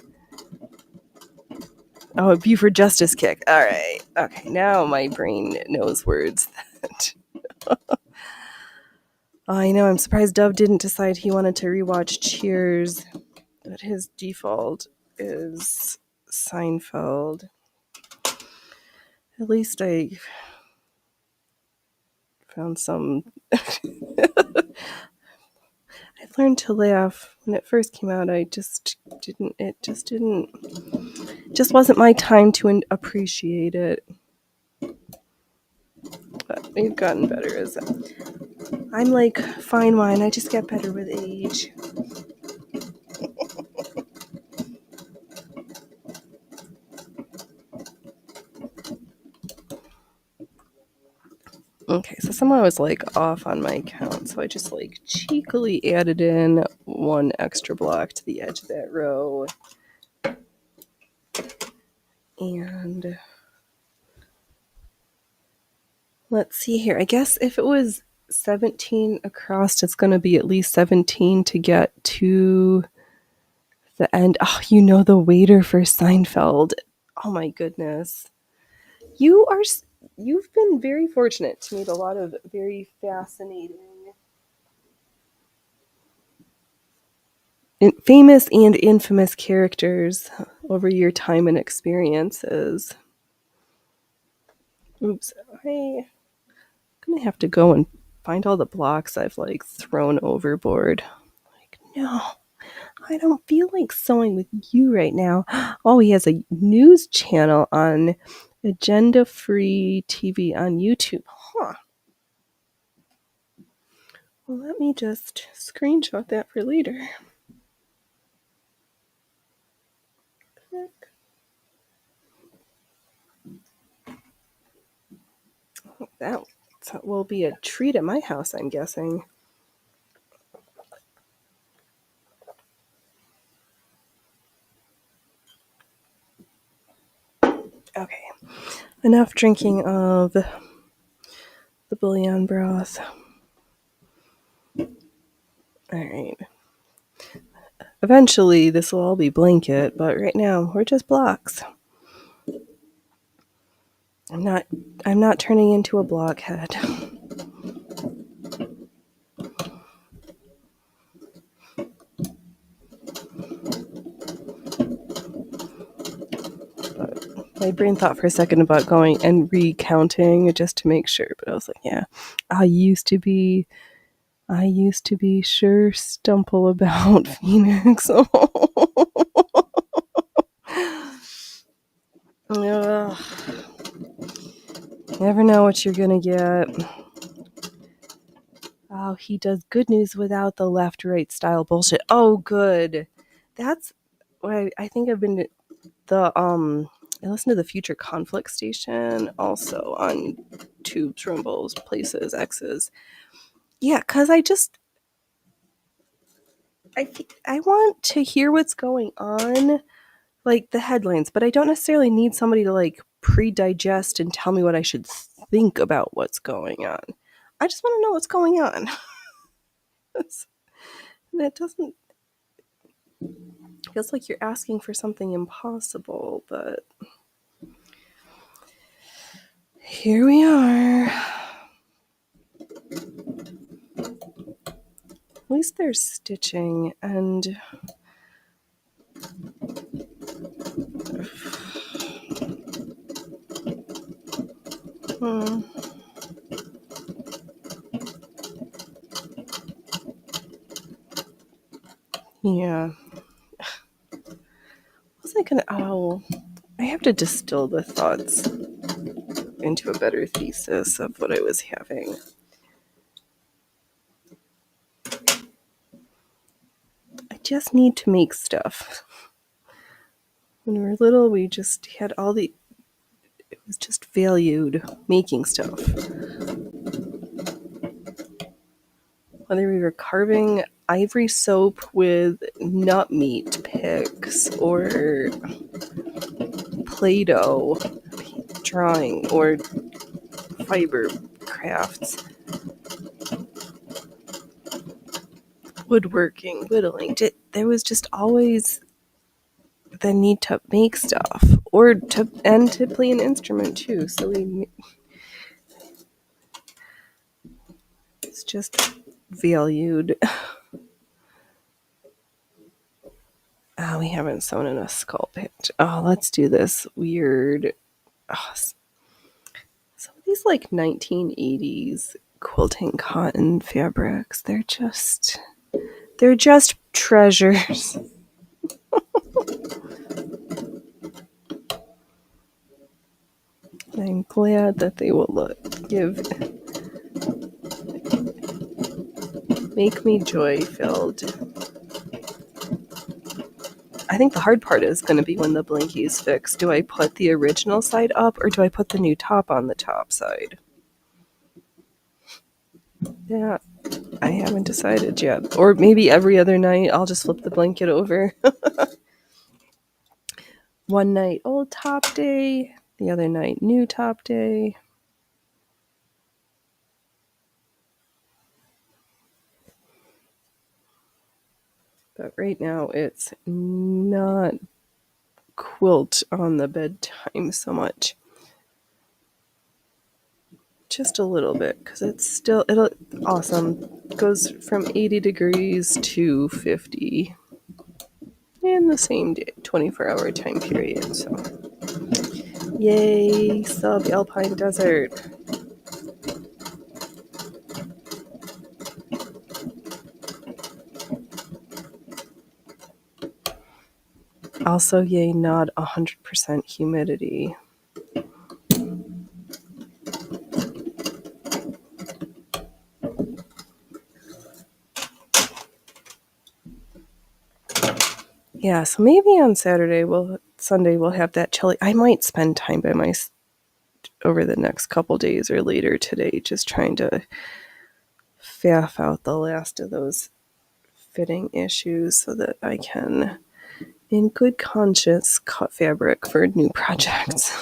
Oh, a Buford Justice kick. All right. Okay, now my brain knows words that. I know, I'm surprised Dove didn't decide he wanted to rewatch Cheers, but his default is Seinfeld. At least I found some. I've learned to laugh. When it first came out, it just wasn't my time to appreciate it. But we've gotten better as I'm like fine wine, I just get better with age. Okay, so somehow I was like off on my count, so I just like cheekily added in one extra block to the edge of that row. And let's see here. I guess if it was 17 across, it's going to be at least 17 to get to the end. Oh, you know the waiter for Seinfeld. Oh my goodness. You've been very fortunate to meet a lot of very fascinating, famous and infamous characters over your time and experiences. Oops, I'm gonna have to go and find all the blocks I've like thrown overboard. Like, no, I don't feel like sewing with you right now. Oh, he has a news channel on Agenda Free TV on YouTube. Huh. Well, let me just screenshot that for later. That will be a treat at my house, I'm guessing. Okay, enough drinking of the bouillon broth. All right. Eventually, this will all be blanket, but right now we're just blocks. I'm not turning into a blockhead. My brain thought for a second about going and recounting just to make sure, but I was like, yeah, I used to be sure stumple about Phoenix. Ugh. Never know what you're gonna get. Oh, he does good news without the left-right style bullshit. Oh, good. That's why I think I've been I listen to the Future Conflict station also on tubes, rumbles, places, X's. Yeah, because I want to hear what's going on, like the headlines, but I don't necessarily need somebody to like pre-digest and tell me what I should think about what's going on. I just want to know what's going on. That doesn't feels like you're asking for something impossible, but here we are. At least there's stitching and yeah. Was I gonna? Oh, I have to distill the thoughts into a better thesis of what I was having. I just need to make stuff. When we were little, we just had it was just valued making stuff. Whether we were carving ivory soap with nut meat picks or Play-Doh drawing or fiber crafts, woodworking, whittling. There was just always the need to make stuff or to play an instrument too. So it's just valued. Oh, we haven't sewn in a skull pitch. Oh, let's do this weird. Oh, some of these like 1980s quilting cotton fabrics, they're just treasures. I'm glad that they will make me joy filled. I think the hard part is going to be when the blankie is fixed. Do I put the original side up or do I put the new top on the top side? Yeah, I haven't decided yet. Or maybe every other night I'll just flip the blanket over. One night old top day, the other night new top day. But right now it's not quilt on the bedtime so much. Just a little bit, because it'll awesome. Goes from 80 degrees to 50 in the same day, 24-hour time period. So, yay, sub-alpine desert. Also, yay, not 100% humidity. Yeah, so maybe on Sunday we'll have that chili. I might spend time by over the next couple days or later today, just trying to faff out the last of those fitting issues so that I can, in good conscience, cut fabric for new projects.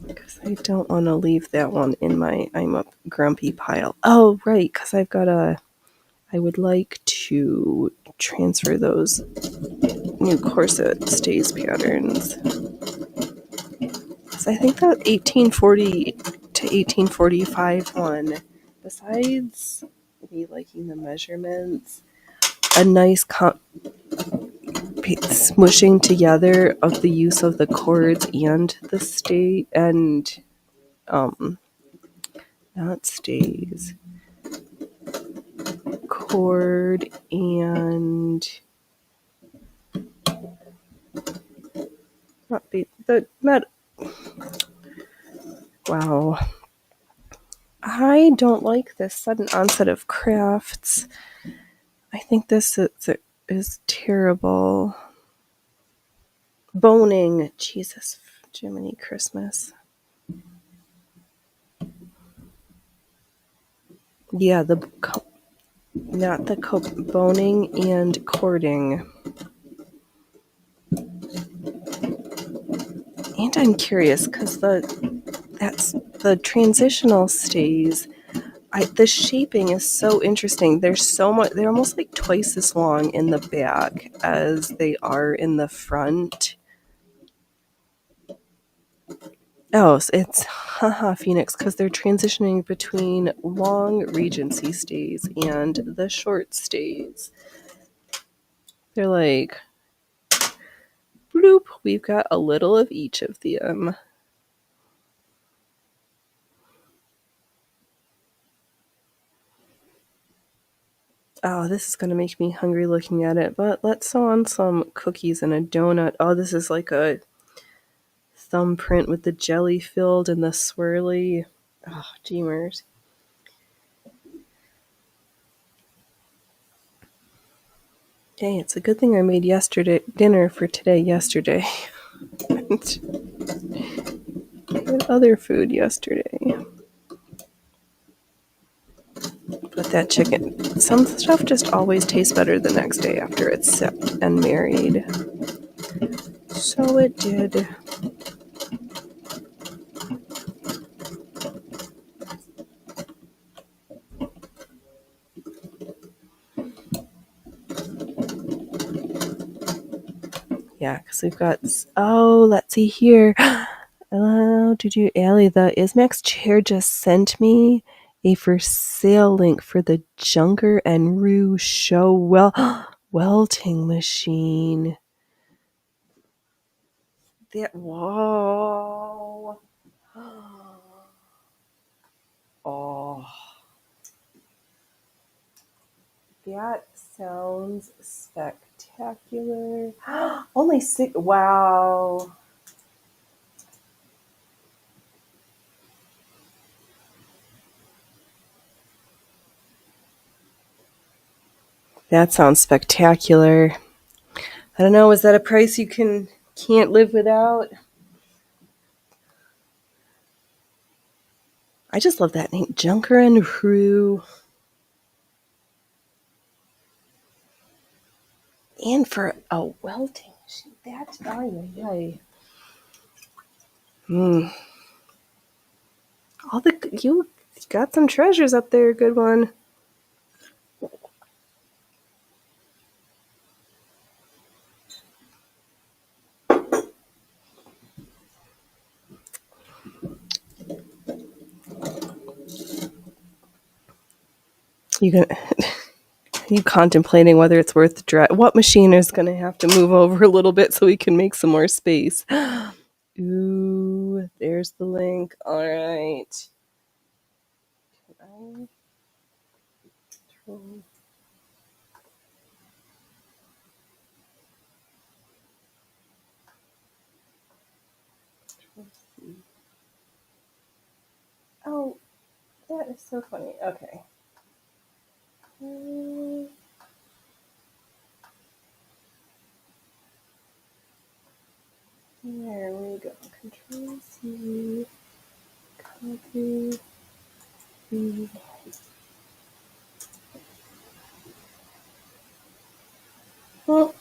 Because I don't want to leave that one in my I'm up grumpy pile. Oh, right, because I would like to transfer those new corset stays patterns. So I think that 1840 to 1845 one, besides me liking the measurements, a nice smushing together of the use of the cords and the stay and not stays, cord and not be the not. Wow, I don't like this sudden onset of crafts. I think this is terrible. Boning, Jesus, Jiminy Christmas. Yeah, not the boning and cording. And I'm curious because the transitional stays. The shaping is so interesting. There's so much. They're almost like twice as long in the back as they are in the front. Oh, so it's haha Phoenix because they're transitioning between long Regency stays and the short stays. They're like, bloop, we've got a little of each of them. Oh, this is going to make me hungry looking at it, but let's sew on some cookies and a donut. Oh, this is like a thumbprint with the jelly filled and the swirly. Oh, jeemers. Dang, it's a good thing I made dinner for today yesterday. I had other food yesterday. But that chicken, some stuff just always tastes better the next day after it's set and married. So it did. Yeah, because we've got, let's see here. Allie, the Ismax chair just sent me a for sale link for the Junker and Rue show welting machine. Whoa. Oh. That sounds spectacular. Only 6. Wow. That sounds spectacular. I don't know, is that a price you can't live without? I just love that name, Junker and Rue. And for a welting machine, that's ay. You got some treasures up there, good one. You contemplating whether it's worth what machine is going to have to move over a little bit so we can make some more space. Ooh, there's the link. All right. Can I control? Oh, that is so funny. Okay. There we go. Control C. Copy. Oh.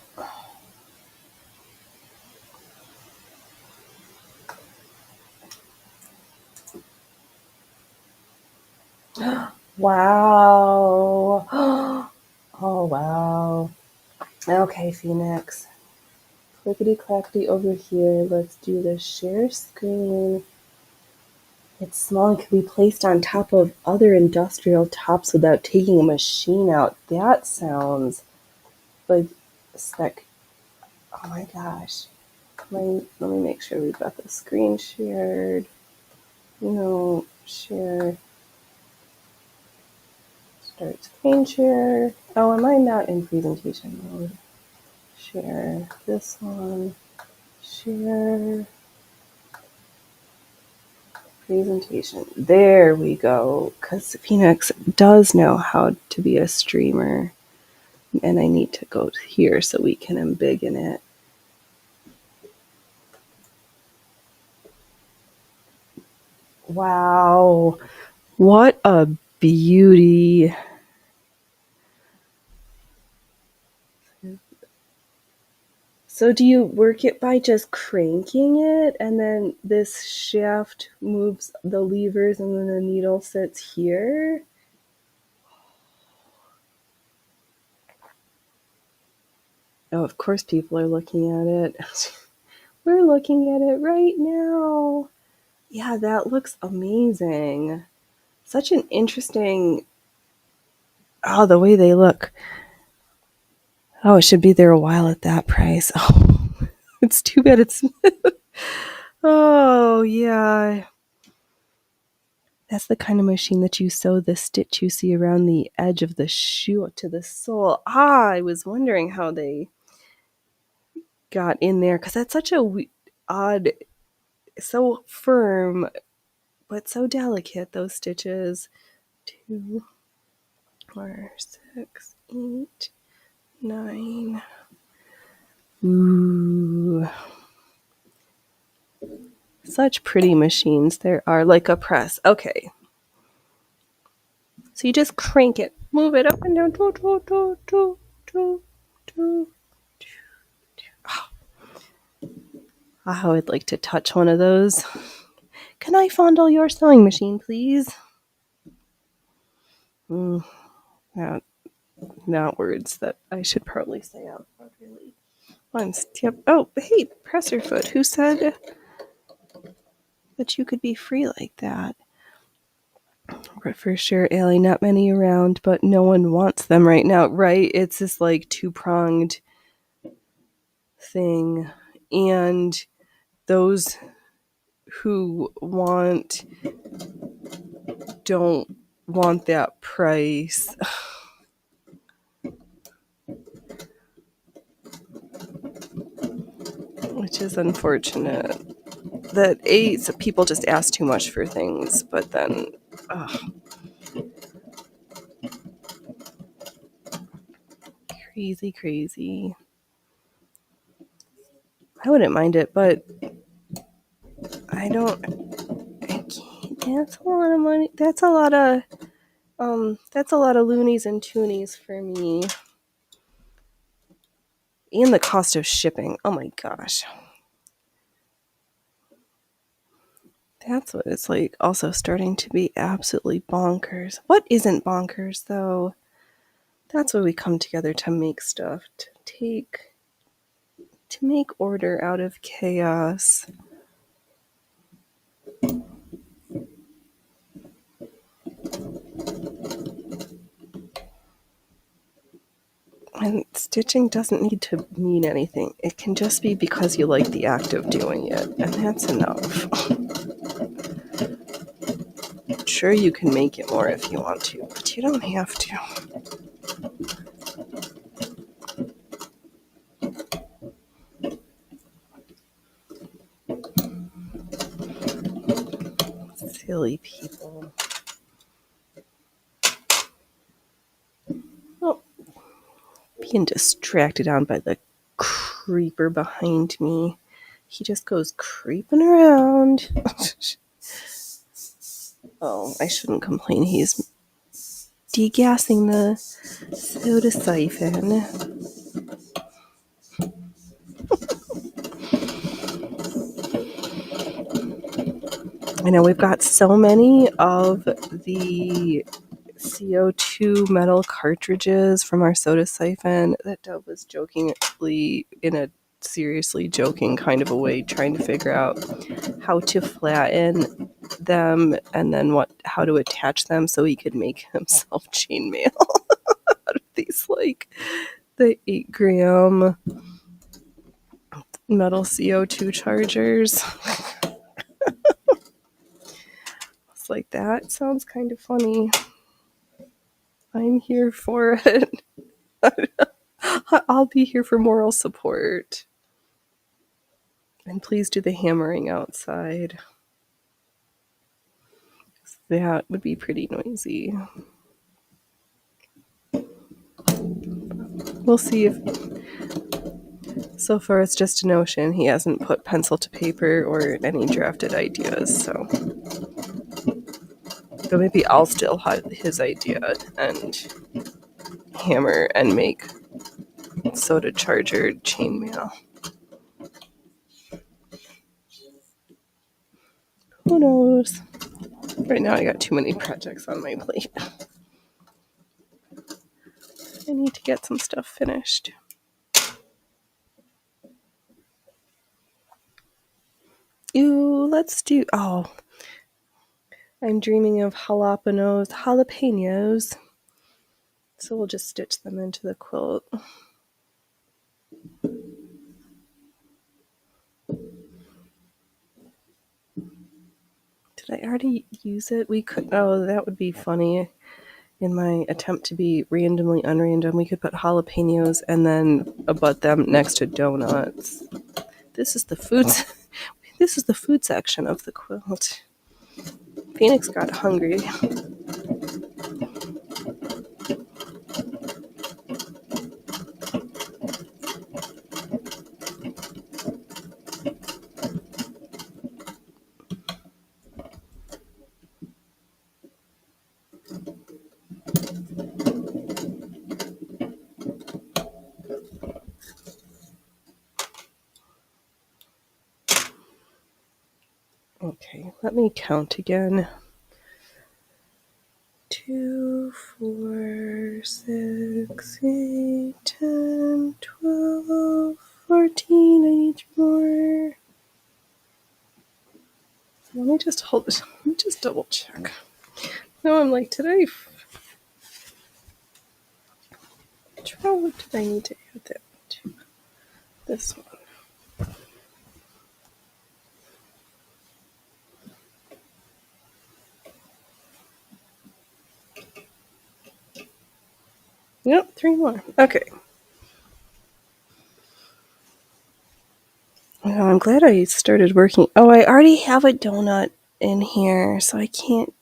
Wow. Oh, wow. Okay, Phoenix. Clickety clackety over here. Let's do the share screen. It's small and can be placed on top of other industrial tops without taking a machine out. That sounds like spec. Oh my gosh. Let me make sure we've got the screen shared. No, share. Start screen share. Oh, am I not in presentation mode? Share this one. Share. Presentation. There we go. Because Phoenix does know how to be a streamer. And I need to go here so we can embiggen it. Wow. What a beauty. So do you work it by just cranking it and then this shaft moves the levers and then the needle sits here? Oh, of course people are looking at it. We're looking at it right now. Yeah, that looks amazing. Such an interesting... Oh, the way they look. Oh, it should be there a while at that price. Oh, it's too bad it's... Oh, yeah. That's the kind of machine that you sew the stitch you see around the edge of the shoe to the sole. I was wondering how they got in there because that's such a odd, so firm, but so delicate, those stitches. 2, 4, 6, 8, 9. Ooh. Such pretty machines there are, like a press. Okay. So you just crank it, move it up and down. I would like to touch one of those. Can I fondle your sewing machine, please? Not words that I should probably say out loud, really. Yep. Oh, hey, Presserfoot, who said that you could be free like that? But for sure, Allie, not many around, but no one wants them right now, right? It's this like two-pronged thing. And those who don't want that price. Which is unfortunate. That so people just ask too much for things, but then crazy. I wouldn't mind it, but I can't That's a lot of money. That's a lot of loonies and toonies for me. And the cost of shipping. Oh my gosh. That's what it's like. Also starting to be absolutely bonkers. What isn't bonkers though? That's why we come together to make stuff. To make order out of chaos. And stitching doesn't need to mean anything. It can just be because you like the act of doing it, and that's enough. Sure, you can make it more if you want to, but you don't have to. Silly people. Oh, being distracted on by the creeper behind me. He just goes creeping around. Oh, I shouldn't complain. He's degassing the soda siphon. I know we've got so many of the CO2 metal cartridges from our soda siphon that Dove was jokingly, in a seriously joking kind of a way, trying to figure out how to flatten them and then how to attach them so he could make himself chainmail out of these, like the 8-gram metal CO2 chargers. It's like, that sounds kind of funny. I'm here for it. I'll be here for moral support. And please do the hammering outside. That would be pretty noisy. We'll see if... So far it's just a notion. He hasn't put pencil to paper or any drafted ideas, so... But maybe I'll steal his idea and hammer and make soda charger chainmail. Who knows? Right now I got too many projects on my plate. I need to get some stuff finished. Ooh, let's do... Oh, I'm dreaming of jalapenos. So we'll just stitch them into the quilt. Did I already use it? We could... Oh, that would be funny. In my attempt to be randomly unrandom, we could put jalapenos and then abut them next to donuts. This is the food section of the quilt. Phoenix got hungry. Okay, let me count again. 2, 4, 6, 8, 10, 12, 14. I need more. Let me just double check. No, I'm like, today. What did I need to add that to? This one. Yep, 3 more. Okay. Well, I'm glad I started working. Oh, I already have a donut in here, so I can't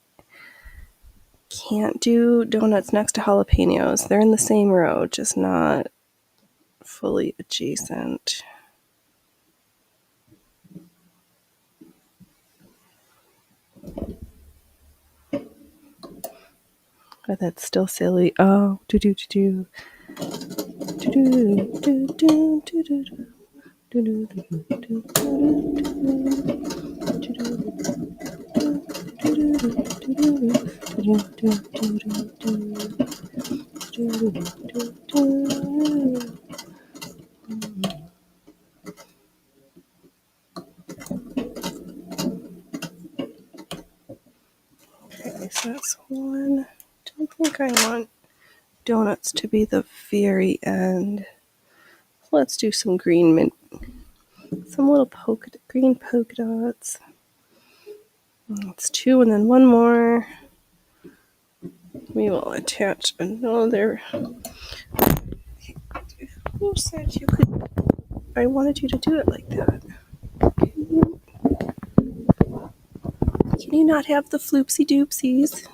do donuts next to jalapenos. They're in the same row, just not fully adjacent. Oh, that's still silly. Oh, do do do do. Do do do do do do do. Okay, so that's one. Don't think I want donuts to be the very end. Let's do some green mint, some little green polka dots. That's two, and then one more. We will attach another. Who said you could? I wanted you to do it like that. Can you not have the floopsy doopsies?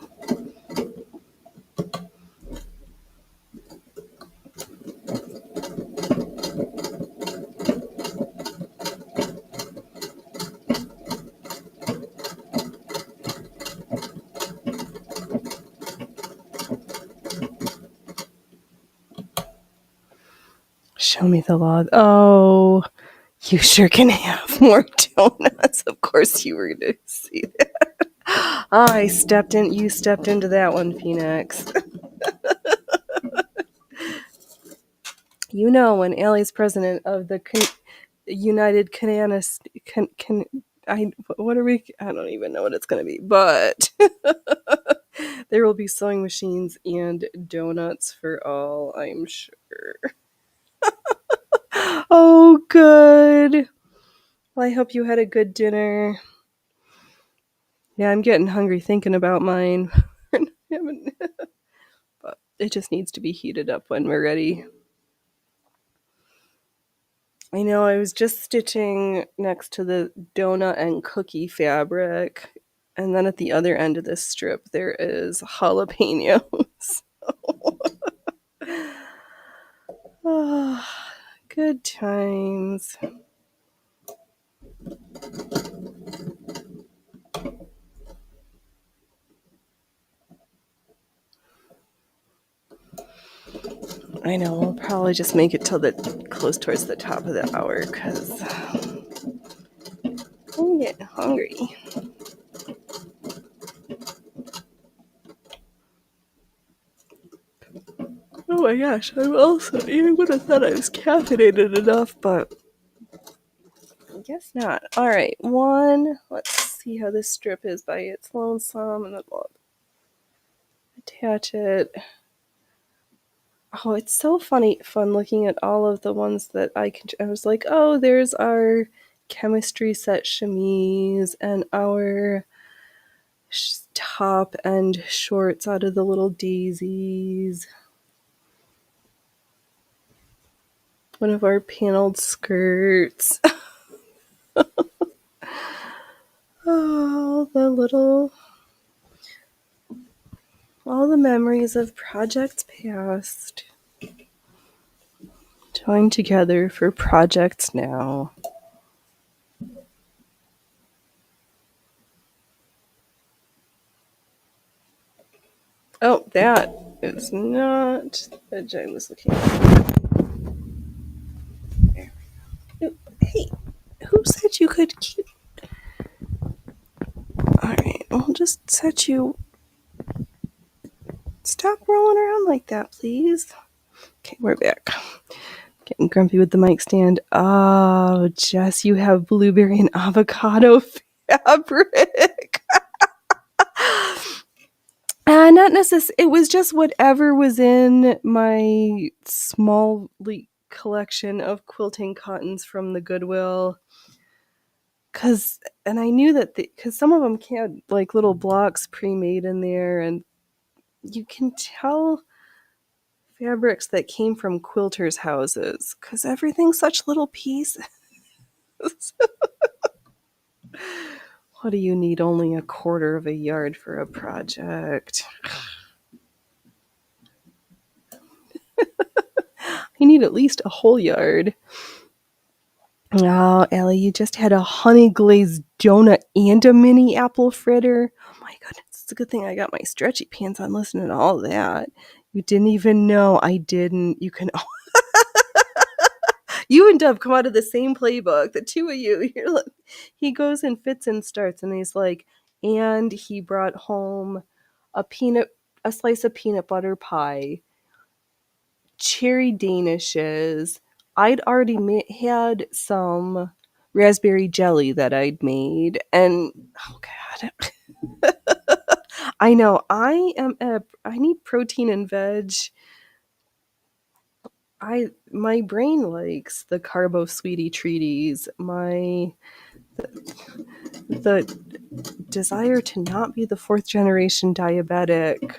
Show me the law. Oh, you sure can have more donuts. Of course you were going to see that. I stepped in. You stepped into that one, Phoenix. You know, when Allie's president of the United Cananas, what are we? I don't even know what it's going to be, but there will be sewing machines and donuts for all, I'm sure. Oh, good. Well, I hope you had a good dinner. Yeah, I'm getting hungry thinking about mine. But it just needs to be heated up when we're ready. I know, I was just stitching next to the donut and cookie fabric, and then at the other end of this strip there is jalapenos. Oh, good times. I know, we'll probably just make it till close towards the top of the hour, because I'm getting hungry. Oh my gosh, I would have thought I was caffeinated enough, but I guess not. Alright, let's see how this strip is by its lonesome, and then we'll attach it. Oh, it's so fun looking at all of the ones that I was like, oh, there's our chemistry set chemise and our top and shorts out of the little daisies. One of our paneled skirts. Oh, all the memories of projects past joined together for projects now. Oh, that is not the edge I was looking at. Hey, who said you could keep... Alright, I'll just set you... Stop rolling around like that, please. Okay, we're back. Getting grumpy with the mic stand. Oh, Jess, you have blueberry and avocado fabric. Not necessarily. It was just whatever was in my small collection of quilting cottons from the Goodwill. And I knew that because some of them had like little blocks pre-made in there, and you can tell fabrics that came from quilters' houses because everything's such little pieces. What do you need? Only a quarter of a yard for a project. You need at least a whole yard. Oh, Ellie, you just had a honey glazed donut and a mini apple fritter. Oh my goodness, It's a good thing I got my stretchy pants on listening to all that. You didn't even know I didn't. You can. You and Dove come out of the same playbook. The two of you. You're like, he goes and fits and starts, and he's like, and he brought home a slice of peanut butter pie, cherry danishes. I'd already had some raspberry jelly that I'd made, and oh god. I know I need protein and veg. My brain likes the carbo sweetie treaties. The desire to not be the fourth generation diabetic.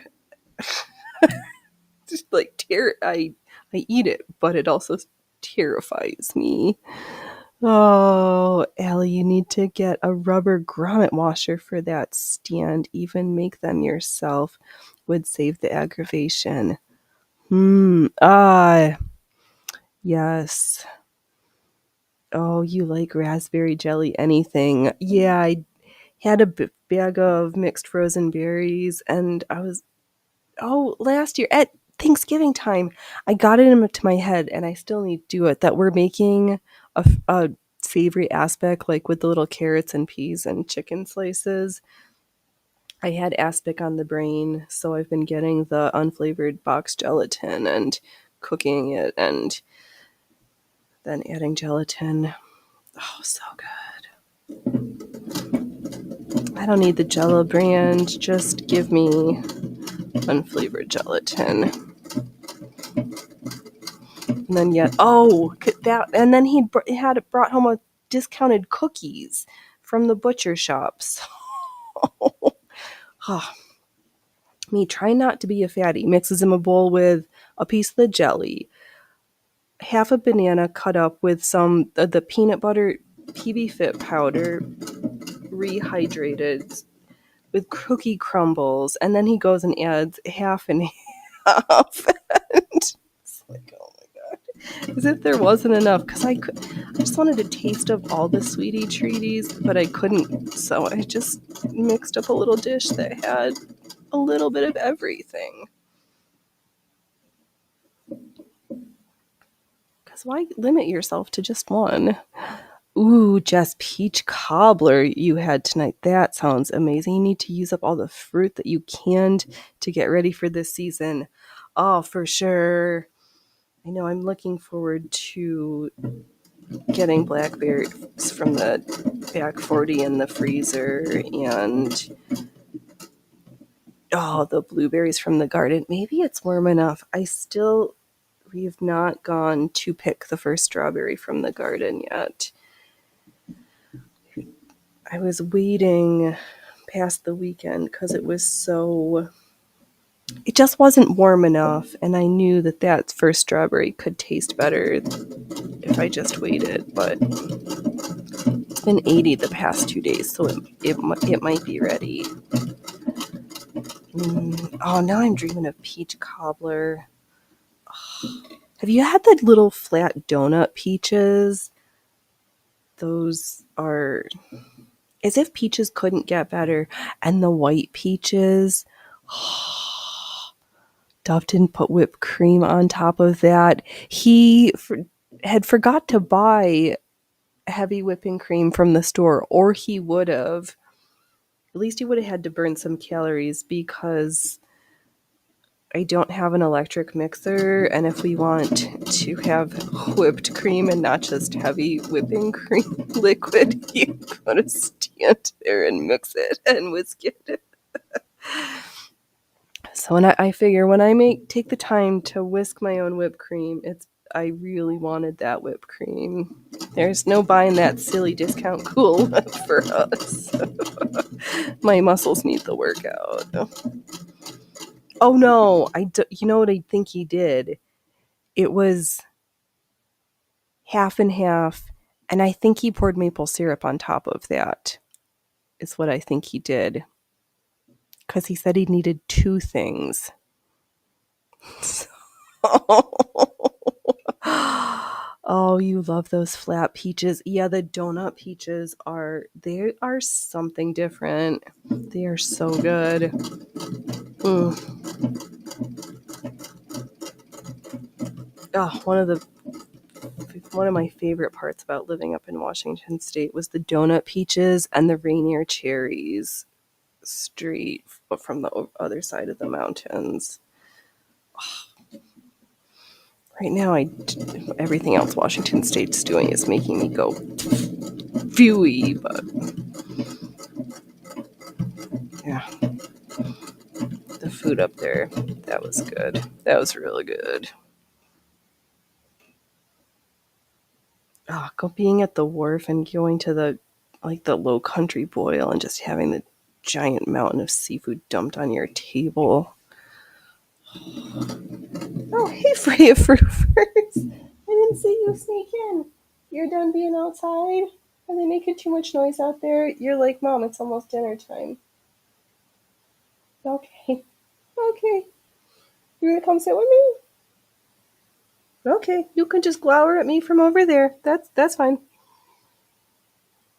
Just like I eat it, but it also terrifies me. Oh, Allie, you need to get a rubber grommet washer for that stand. Even make them yourself would save the aggravation. Yes. Oh, you like raspberry jelly anything. Yeah, I had a bag of mixed frozen berries, and last year at Thanksgiving time, I got it into my head, and I still need to do it, that we're making a savory aspic, like with the little carrots and peas and chicken slices. I had aspic on the brain, so I've been getting the unflavored box gelatin and cooking it and then adding gelatin. Oh, so good. I don't need the Jell-O brand. Just give me unflavored gelatin. And then and then he had brought home a discounted cookies from the butcher shops. Me, try not to be a fatty. Mixes in a bowl with a piece of the jelly, half a banana cut up with some of the peanut butter PB Fit powder, rehydrated with cookie crumbles, and then he goes and adds half and half. And it's like, oh my god, as if there wasn't enough, because I just wanted a taste of all the sweetie treaties, but I couldn't, so I just mixed up a little dish that had a little bit of everything. Because why limit yourself to just one? Ooh, Jess, peach cobbler you had tonight. That sounds amazing. You need to use up all the fruit that you canned to get ready for this season. Oh, for sure. I know, I'm looking forward to getting blackberries from the back 40 in the freezer, and the blueberries from the garden. Maybe it's warm enough. We have not gone to pick the first strawberry from the garden yet. I was waiting past the weekend because it just wasn't warm enough, and I knew that first strawberry could taste better if I just waited, but it's been 80 the past 2 days, so it might be ready. Now I'm dreaming of peach cobbler. Have you had the little flat donut peaches? Those are as if peaches couldn't get better. And the white peaches, Dove didn't put whipped cream on top of that. He had forgot to buy heavy whipping cream from the store, or he would have. At least he would have had to burn some calories, because I don't have an electric mixer, and if we want to have whipped cream and not just heavy whipping cream liquid, you gotta stand there and mix it and whisk it. So I figure when I take the time to whisk my own whipped cream, I really wanted that whipped cream. There's no buying that silly discount Cool for us. My muscles need the workout. Oh no, you know what I think he did? It was half and half, and I think he poured maple syrup on top of that, is what I think he did. Because he said he needed 2 things. So, Oh, you love those flat peaches. Yeah, the donut peaches they are something different. They are so good. Mm. Oh, one of my favorite parts about living up in Washington State was the donut peaches and the Rainier cherries straight from the other side of the mountains. Right now, everything else Washington State's doing is making me go phewy, but yeah, the food up there, that was good. That was really good. Being at the wharf and going to the Low Country Boil and just having the giant mountain of seafood dumped on your table. Oh, hey, Freya Fruiters. I didn't see you sneak in. You're done being outside? Are they making too much noise out there? You're like, Mom, it's almost dinner time. Okay. Okay. You're gonna come sit with me? Okay. You can just glower at me from over there. That's fine.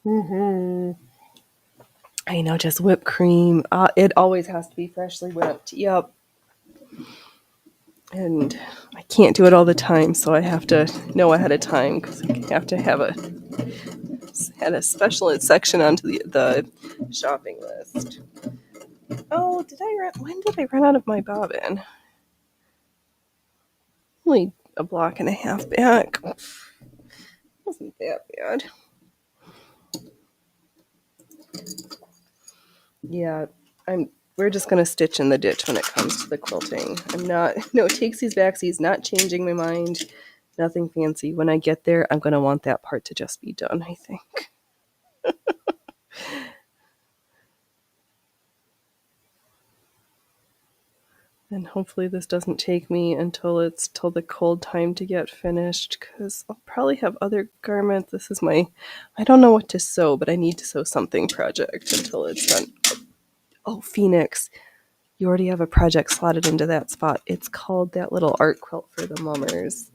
Mm-hmm. I know, just whipped cream. It always has to be freshly whipped. Yep. And I can't do it all the time, so I have to know ahead of time because I have to have a special section onto the shopping list. Oh, when did I run out of my bobbin? Only a block and a half back. Wasn't that bad. Yeah, we're just gonna stitch in the ditch when it comes to the quilting. No takesies backsies, not changing my mind. Nothing fancy. When I get there, I'm gonna want that part to just be done, I think. And hopefully this doesn't take me until the cold time to get finished, because I'll probably have other garments. This is I don't know what to sew, but I need to sew something project until it's done. Oh, Phoenix, you already have a project slotted into that spot. It's called that little art quilt for the mummers.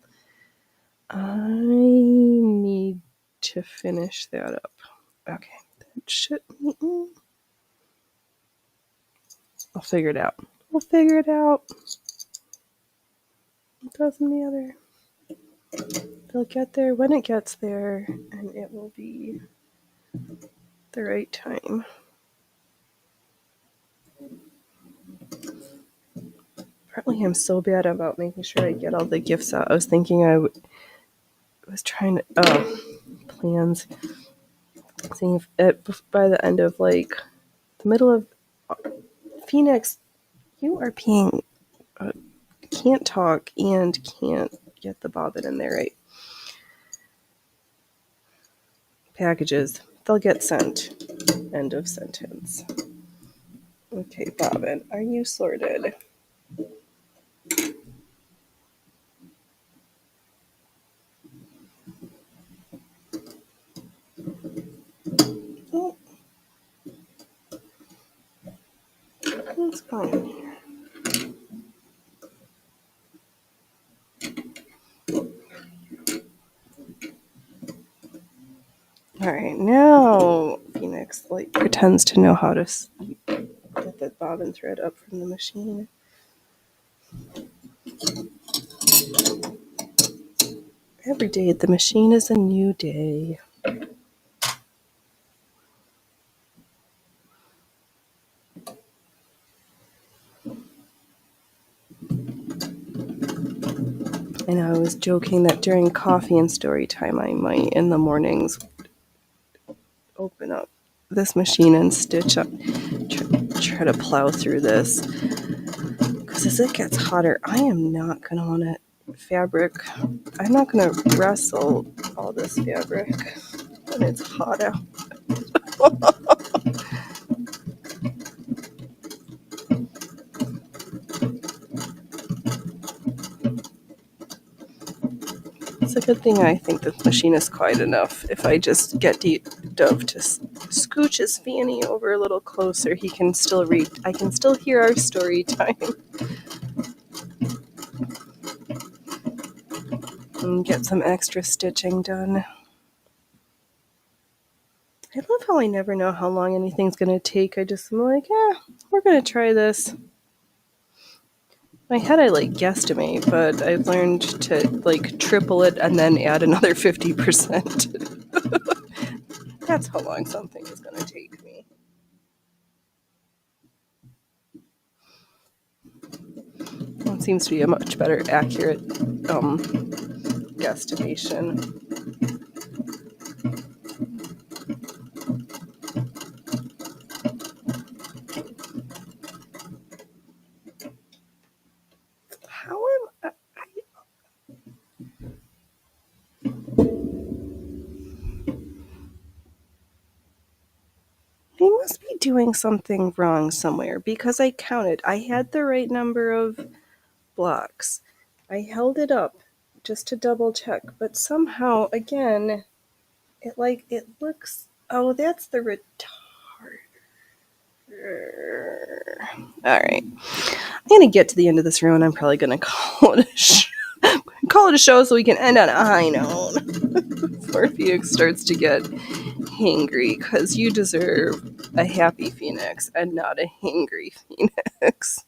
I need to finish that up. Okay, that should. I'll figure it out. We'll figure it out. It doesn't matter. They'll get there when it gets there, and it will be the right time. Apparently, I'm so bad about making sure I get all the gifts out. I was thinking was trying to plans. Seeing if by the end of the middle of Phoenix, you are being can't talk and can't get the bobbin in there right. Packages, they'll get sent. End of sentence. Okay, bobbin, are you sorted? Oh, what's going on here? All right, now Phoenix pretends to know how to get the bobbin thread up from the machine. Every day at the machine is a new day. And I was joking that during coffee and story time, I might in the mornings open up this machine and stitch up, try to plow through this. Because as it gets hotter, I am not going to want to fabric. I'm not going to wrestle all this fabric when it's hot out. It's a good thing I think the machine is quiet enough. If I just get Dove to scooch his fanny over a little closer, he can still read. I can still hear our story time. and get some extra stitching done. I love how I never know how long anything's going to take. I'm like, we're going to try this. In my head, I guesstimate, but I've learned to triple it and then add another 50%. That's how long something is going to take me. It seems to be a much better accurate guesstimation. How am I? They must be doing something wrong somewhere because I counted. I had the right number of blocks. I held it up just to double check, but somehow, again, it looks. Oh, that's the retarder. All right, I'm gonna get to the end of this row, and I'm probably gonna call it a show so we can end on a high note before Phoenix starts to get hangry, because you deserve a happy Phoenix and not a hangry Phoenix.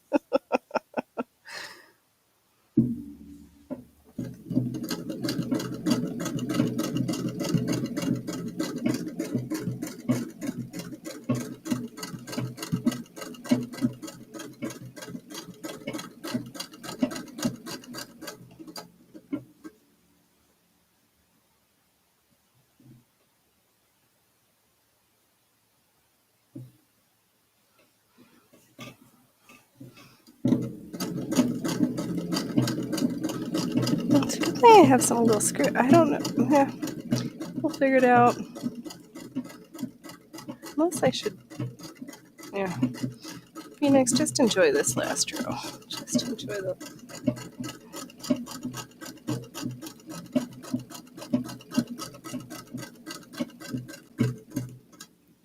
It's a good thing I have some little script. I don't know. Yeah, we'll figure it out. Unless I should. Yeah. Phoenix, just enjoy this last row. Just enjoy the.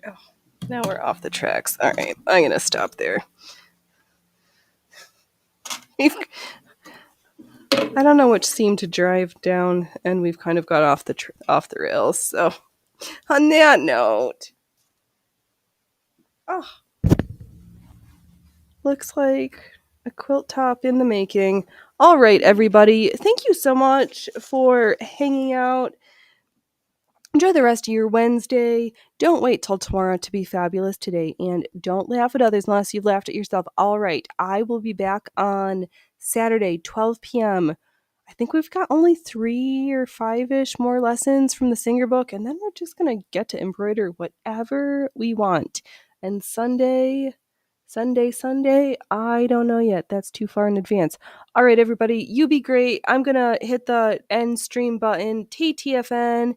Oh, now we're off the tracks. All right, I'm gonna stop there. I don't know which seam to drive down, and we've kind of got off the rails. So, on that note, looks like a quilt top in the making. All right, everybody, thank you so much for hanging out. Enjoy the rest of your Wednesday. Don't wait till tomorrow to be fabulous today, and don't laugh at others unless you've laughed at yourself. All right, I will be back on Saturday, 12 p.m. I think we've got only 3 or 5-ish more lessons from the Singer book, and then we're just going to get to embroider whatever we want. And Sunday, I don't know yet. That's too far in advance. All right, everybody, you be great. I'm going to hit the end stream button, TTFN.